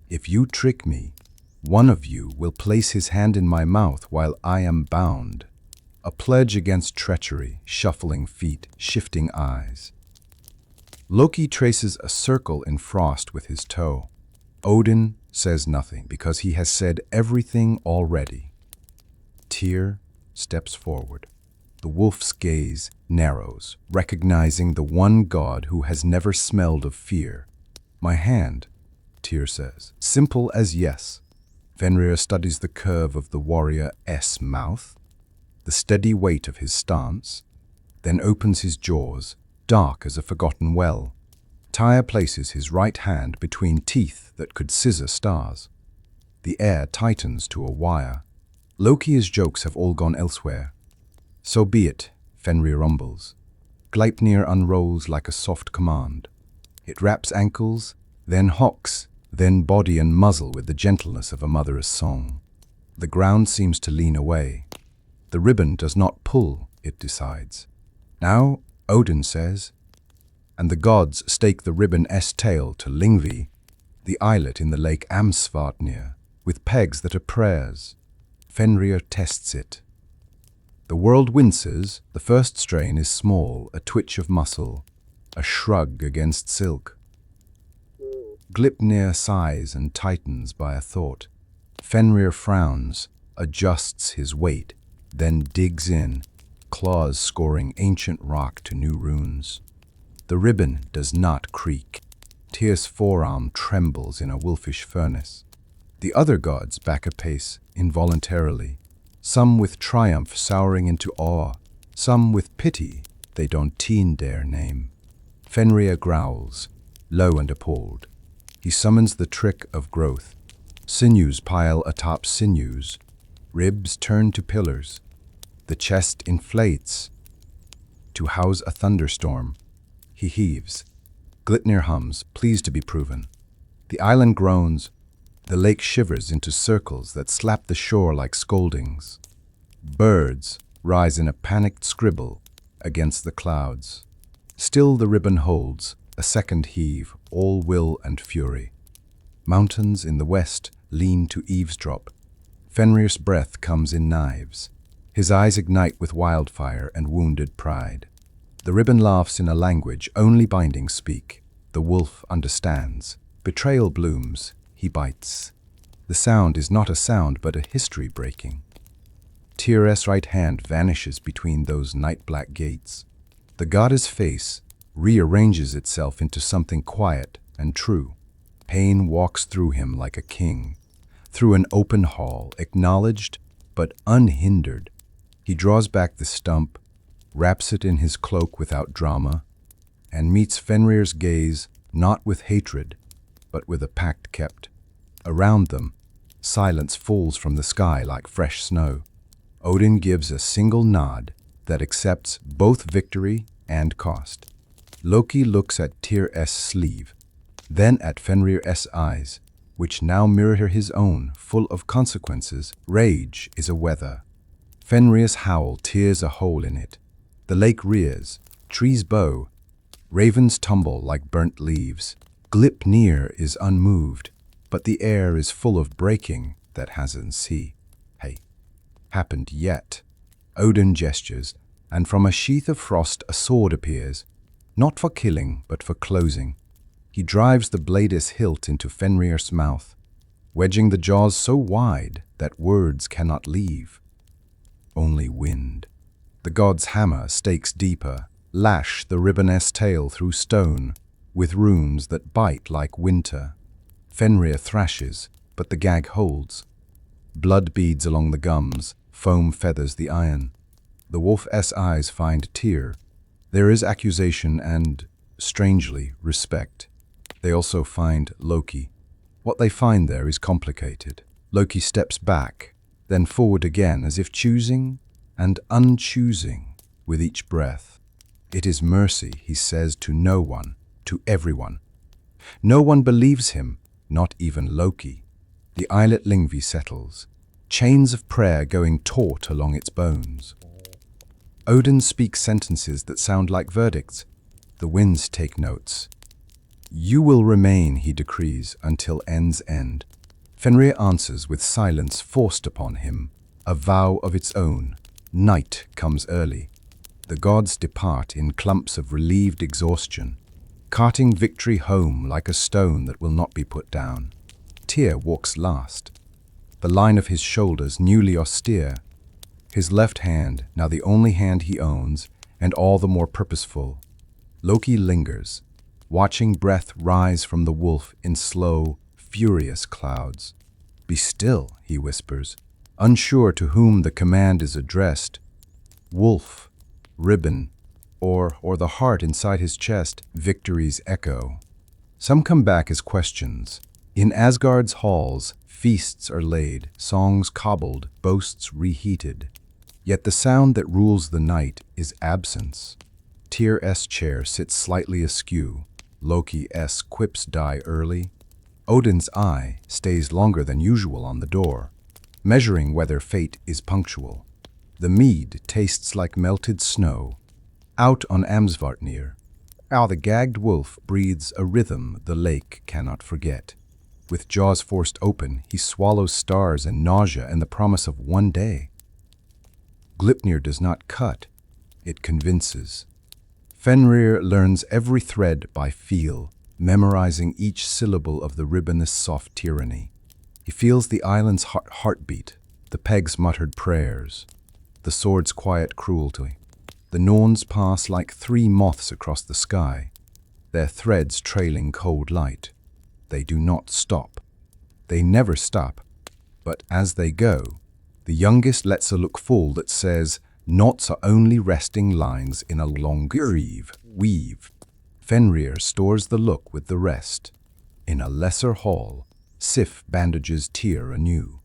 If you trick me, one of you will place his hand in my mouth while I am bound. A pledge against treachery, shuffling feet, shifting eyes. Loki traces a circle in frost with his toe. Odin says nothing because he has said everything already. Tyr steps forward. The wolf's gaze narrows, recognizing the one god who has never smelled of fear. My hand, Tyr says, simple as yes. Fenrir studies the curve of the warrior's mouth, the steady weight of his stance, then opens his jaws, dark as a forgotten well. Tyr places his right hand between teeth that could scissor stars. The air tightens to a wire. Loki's jokes have all gone elsewhere. So be it, Fenrir rumbles. Gleipnir unrolls like a soft command. It wraps ankles, then hocks, then body and muzzle with the gentleness of a mother's song. The ground seems to lean away. The ribbon does not pull, it decides. Now, Odin says, and the gods stake the ribbon's tail to Lyngvi, the islet in the lake Amsvartnir, with pegs that are prayers. Fenrir tests it. The world winces. The first strain is small, a twitch of muscle, a shrug against silk. Gleipnir sighs and tightens by a thought. Fenrir frowns, adjusts his weight, then digs in, claws scoring ancient rock to new runes. The ribbon does not creak. Tyr's forearm trembles in a wolfish furnace. The other gods back a pace, involuntarily. Some with triumph souring into awe, some with pity they don't dare name. Fenrir growls, low and appalled. He summons the trick of growth. Sinews pile atop sinews. Ribs turn to pillars. The chest inflates. To house a thunderstorm, he heaves. Gleipnir hums, pleased to be proven. The island groans. The lake shivers into circles that slap the shore like scoldings. Birds rise in a panicked scribble against the clouds. Still the ribbon holds, a second heave, all will and fury. Mountains in the west lean to eavesdrop. Fenrir's breath comes in knives. His eyes ignite with wildfire and wounded pride. The ribbon laughs in a language only bindings speak. The wolf understands. Betrayal blooms. He bites. The sound is not a sound, but a history breaking. Tyr's right hand vanishes between those night-black gates. The goddess face rearranges itself into something quiet and true. Pain walks through him like a king, through an open hall, acknowledged but unhindered. He draws back the stump, wraps it in his cloak without drama, and meets Fenrir's gaze not with hatred, but with a pact kept. Around them, silence falls from the sky like fresh snow. Odin gives a single nod that accepts both victory and cost. Loki looks at Tyr's sleeve, then at Fenrir's eyes, which now mirror his own, full of consequences. Rage is a weather. Fenrir's howl tears a hole in it. The lake rears, trees bow, ravens tumble like burnt leaves. Gleipnir is unmoved, but the air is full of breaking that hasn't happened yet. Odin gestures, and from a sheath of frost a sword appears, not for killing, but for closing. He drives the blade's hilt into Fenrir's mouth, wedging the jaws so wide that words cannot leave. Only wind. The god's hammer stakes deeper, lash the ribbon's tail through stone, with runes that bite like winter. Fenrir thrashes, but the gag holds. Blood beads along the gums, foam feathers the iron. The wolf's eyes find Tyr. There is accusation and, strangely, respect. They also find Loki. What they find there is complicated. Loki steps back, then forward again, as if choosing and unchoosing with each breath. It is mercy, he says to no one, to everyone. No one believes him, not even Loki. The eyelet Lyngvi settles, chains of prayer going taut along its bones. Odin speaks sentences that sound like verdicts. The winds take notes. You will remain, he decrees, until end's end. Fenrir answers with silence forced upon him, a vow of its own. Night comes early. The gods depart in clumps of relieved exhaustion, carting victory home like a stone that will not be put down. Tyr walks last, the line of his shoulders newly austere, his left hand now the only hand he owns, and all the more purposeful. Loki lingers, watching breath rise from the wolf in slow, furious clouds. Be still, he whispers, unsure to whom the command is addressed. Wolf, ribbon, or the heart inside his chest, victory's echo. Some come back as questions. In Asgard's halls, feasts are laid, songs cobbled, boasts reheated. Yet the sound that rules the night is absence. Tyr's chair sits slightly askew. Loki's quips die early. Odin's eye stays longer than usual on the door, measuring whether fate is punctual. The mead tastes like melted snow. Out on Amsvartnir, the gagged wolf breathes a rhythm the lake cannot forget. With jaws forced open, he swallows stars and nausea and the promise of one day. Gleipnir does not cut, it convinces. Fenrir learns every thread by feel, memorizing each syllable of the ribbon's soft tyranny. He feels the island's heartbeat, the peg's muttered prayers, the sword's quiet cruelty. The Norns pass like three moths across the sky, their threads trailing cold light. They do not stop. They never stop, but as they go, the youngest lets a look fall that says, knots are only resting lines in a longer weave. Fenrir stores the look with the rest. In a lesser hall, Sif bandages Tyr anew.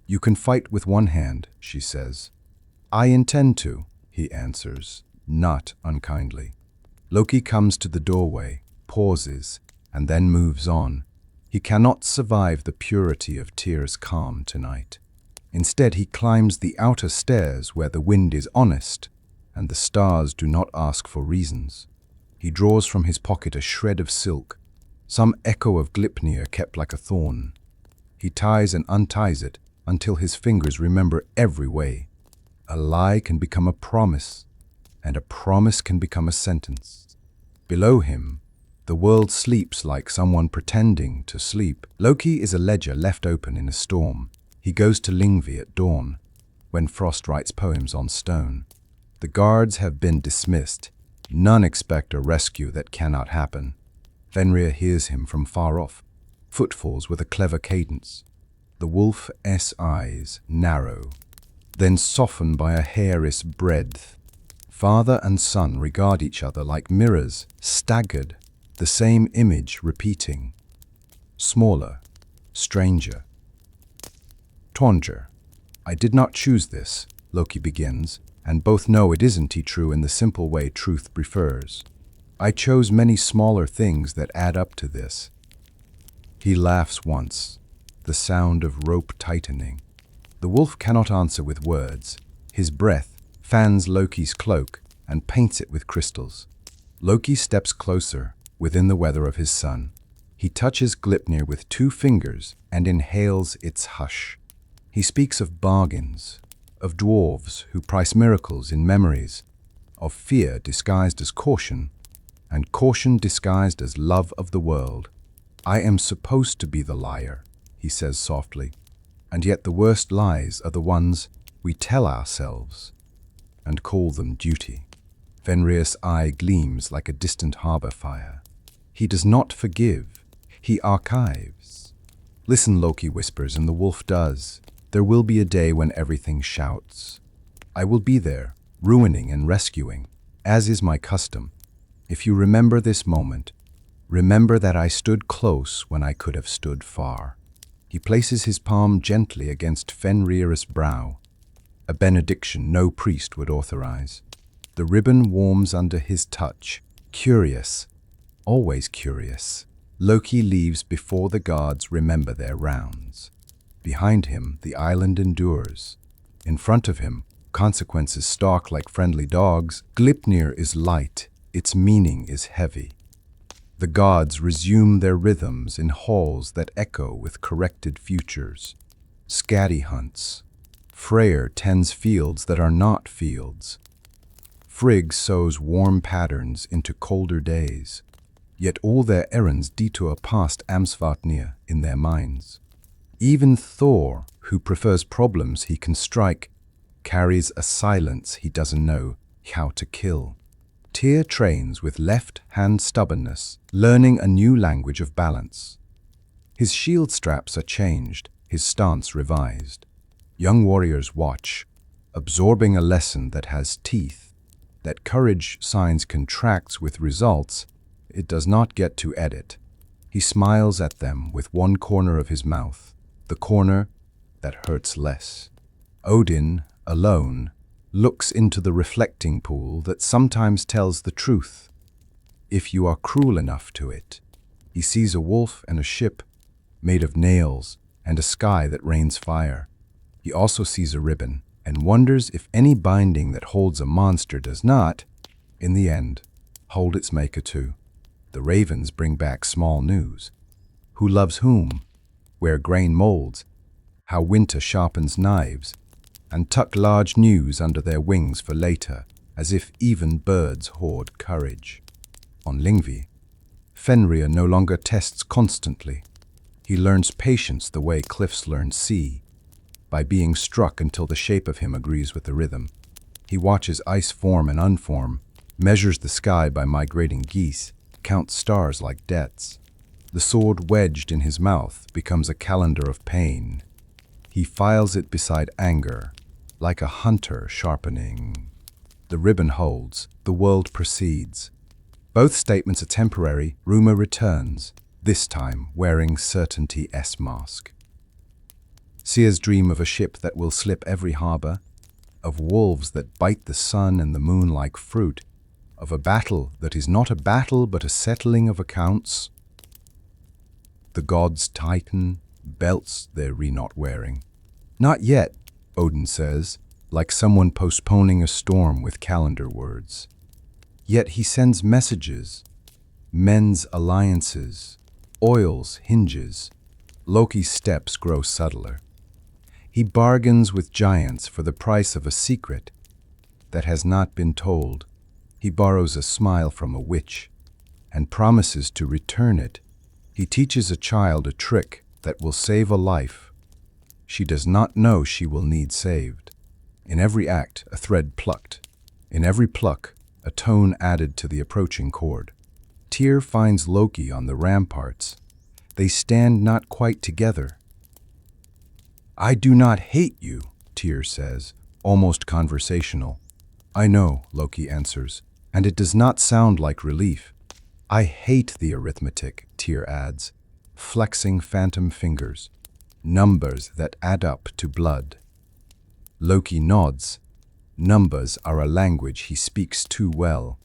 You can fight with one hand, she says. I intend to, he answers, not unkindly. Loki comes to the doorway, pauses, and then moves on. He cannot survive the purity of Tyr's calm tonight. Instead, he climbs the outer stairs where the wind is honest and the stars do not ask for reasons. He draws from his pocket a shred of silk, some echo of Gleipnir kept like a thorn. He ties and unties it until his fingers remember every way. A lie can become a promise, and a promise can become a sentence. Below him, the world sleeps like someone pretending to sleep. Loki is a ledger left open in a storm. He goes to Lyngvi at dawn, when Frost writes poems on stone. The guards have been dismissed. None expect a rescue that cannot happen. Fenrir hears him from far off, footfalls with a clever cadence. The wolf's eyes narrow. then soften by a hair's breadth. Father and son regard each other like mirrors, staggered, the same image repeating. Smaller, stranger. Tonger. I did not choose this, Loki begins, and both know it isn't true in the simple way truth prefers. I chose many smaller things that add up to this. He laughs once, the sound of rope tightening. The wolf cannot answer with words. His breath fans Loki's cloak and paints it with crystals. Loki steps closer, within the weather of his son. He touches Gleipnir with 2 fingers and inhales its hush. He speaks of bargains, of dwarves who price miracles in memories, of fear disguised as caution, and caution disguised as love of the world. I am supposed to be the liar, he says softly, and yet the worst lies are the ones we tell ourselves and call them duty. Fenrir's eye gleams like a distant harbor fire. He does not forgive, he archives. Listen, Loki whispers, and the wolf does. There will be a day when everything shouts. I will be there, ruining and rescuing, as is my custom. If you remember this moment, remember that I stood close when I could have stood far. He places his palm gently against Fenrir's brow, a benediction no priest would authorize. The ribbon warms under his touch, curious, always curious. Loki leaves before the gods remember their rounds. Behind him, the island endures. In front of him, consequences stalk like friendly dogs. Gleipnir is light, its meaning is heavy. The gods resume their rhythms in halls that echo with corrected futures. Skadi hunts. Freyr tends fields that are not fields. Frigg sows warm patterns into colder days. Yet all their errands detour past Amsvatnir in their minds. Even Thor, who prefers problems he can strike, carries a silence he doesn't know how to kill. Tyr trains with left-hand stubbornness, learning a new language of balance. His shield straps are changed, his stance revised. Young warriors watch, absorbing a lesson that has teeth, that courage signs contracts with results it does not get to edit. He smiles at them with one corner of his mouth, the corner that hurts less. Odin, alone, looks into the reflecting pool that sometimes tells the truth, if you are cruel enough to it. He sees a wolf and a ship made of nails and a sky that rains fire. He also sees a ribbon and wonders if any binding that holds a monster does not, in the end, hold its maker too. The ravens bring back small news. Who loves whom? Where grain molds? How winter sharpens knives? And tuck large news under their wings for later, as if even birds hoard courage. On Lyngvi, Fenrir no longer tests constantly. He learns patience the way cliffs learn sea, by being struck until the shape of him agrees with the rhythm. He watches ice form and unform, measures the sky by migrating geese, counts stars like debts. The sword wedged in his mouth becomes a calendar of pain. He files it beside anger, like a hunter sharpening. The ribbon holds, the world proceeds. Both statements are temporary, rumor returns, this time wearing certainty's mask. Seers dream of a ship that will slip every harbor, of wolves that bite the sun and the moon like fruit, of a battle that is not a battle but a settling of accounts. The gods tighten, belts they're not wearing. Not yet, Odin says, like someone postponing a storm with calendar words. Yet he sends messages, men's alliances, oils hinges. Loki's steps grow subtler. He bargains with giants for the price of a secret that has not been told. He borrows a smile from a witch and promises to return it. He teaches a child a trick that will save a life she does not know she will need saved. In every act, a thread plucked. In every pluck, a tone added to the approaching chord. Tyr finds Loki on the ramparts. They stand not quite together. I do not hate you, Tyr says, almost conversational. I know, Loki answers, and it does not sound like relief. I hate the arithmetic, Tyr adds, flexing phantom fingers, numbers that add up to blood. Loki nods. Numbers are a language he speaks too well.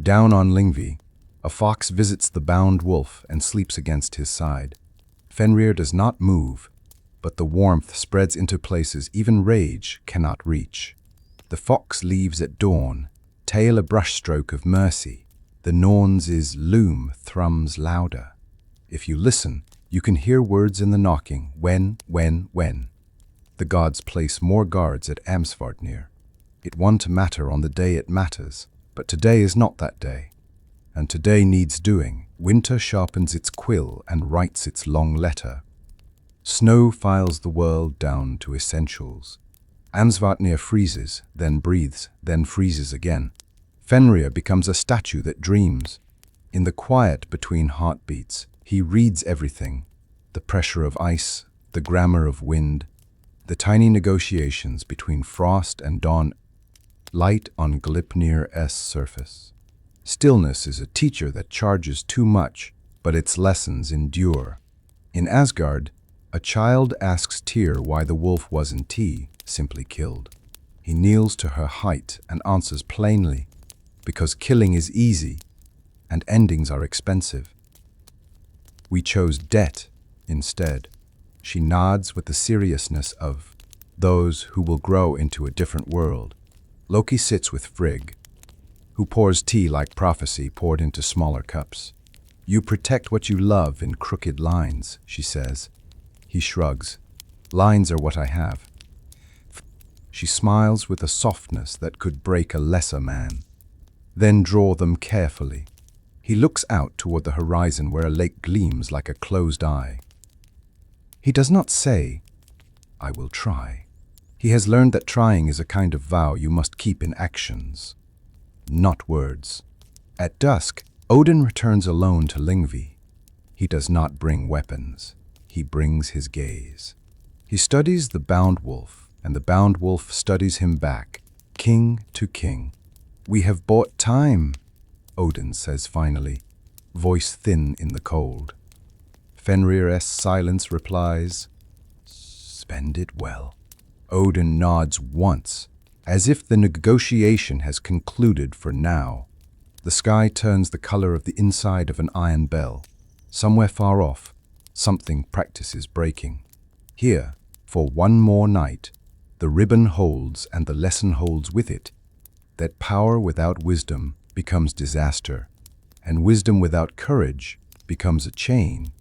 Down on Lyngvi, a fox visits the bound wolf and sleeps against his side. Fenrir does not move, but the warmth spreads into places even rage cannot reach. The fox leaves at dawn, tail a brushstroke of mercy. The Norns' loom thrums louder. If you listen, you can hear words in the knocking, when. The gods place more guards at Amsvartnir. It won't matter on the day it matters, but today is not that day. And today needs doing. Winter sharpens its quill and writes its long letter. Snow files the world down to essentials. Amsvartnir freezes, then breathes, then freezes again. Fenrir becomes a statue that dreams. In the quiet between heartbeats, he reads everything. The pressure of ice, the grammar of wind, the tiny negotiations between frost and dawn, light on Gleipnir's surface. Stillness is a teacher that charges too much, but its lessons endure. In Asgard, a child asks Tyr why the wolf wasn't simply killed. He kneels to her height and answers plainly, because killing is easy and endings are expensive. We chose debt instead. She nods with the seriousness of those who will grow into a different world. Loki sits with Frigg, who pours tea like prophecy poured into smaller cups. You protect what you love in crooked lines, she says. He shrugs. Lines are what I have. She smiles with a softness that could break a lesser man. Then draw them carefully. He looks out toward the horizon where a lake gleams like a closed eye. He does not say, I will try. He has learned that trying is a kind of vow you must keep in actions, not words. At dusk, Odin returns alone to Lyngvi. He does not bring weapons. He brings his gaze. He studies the bound wolf, and the bound wolf studies him back, king to king. We have bought time, Odin says finally, voice thin in the cold. Fenrir's silence replies, spend it well. Odin nods once, as if the negotiation has concluded for now. The sky turns the color of the inside of an iron bell. Somewhere far off, something practices breaking. Here, for one more night, the ribbon holds and the lesson holds with it, that power without wisdom becomes disaster, and wisdom without courage becomes a chain.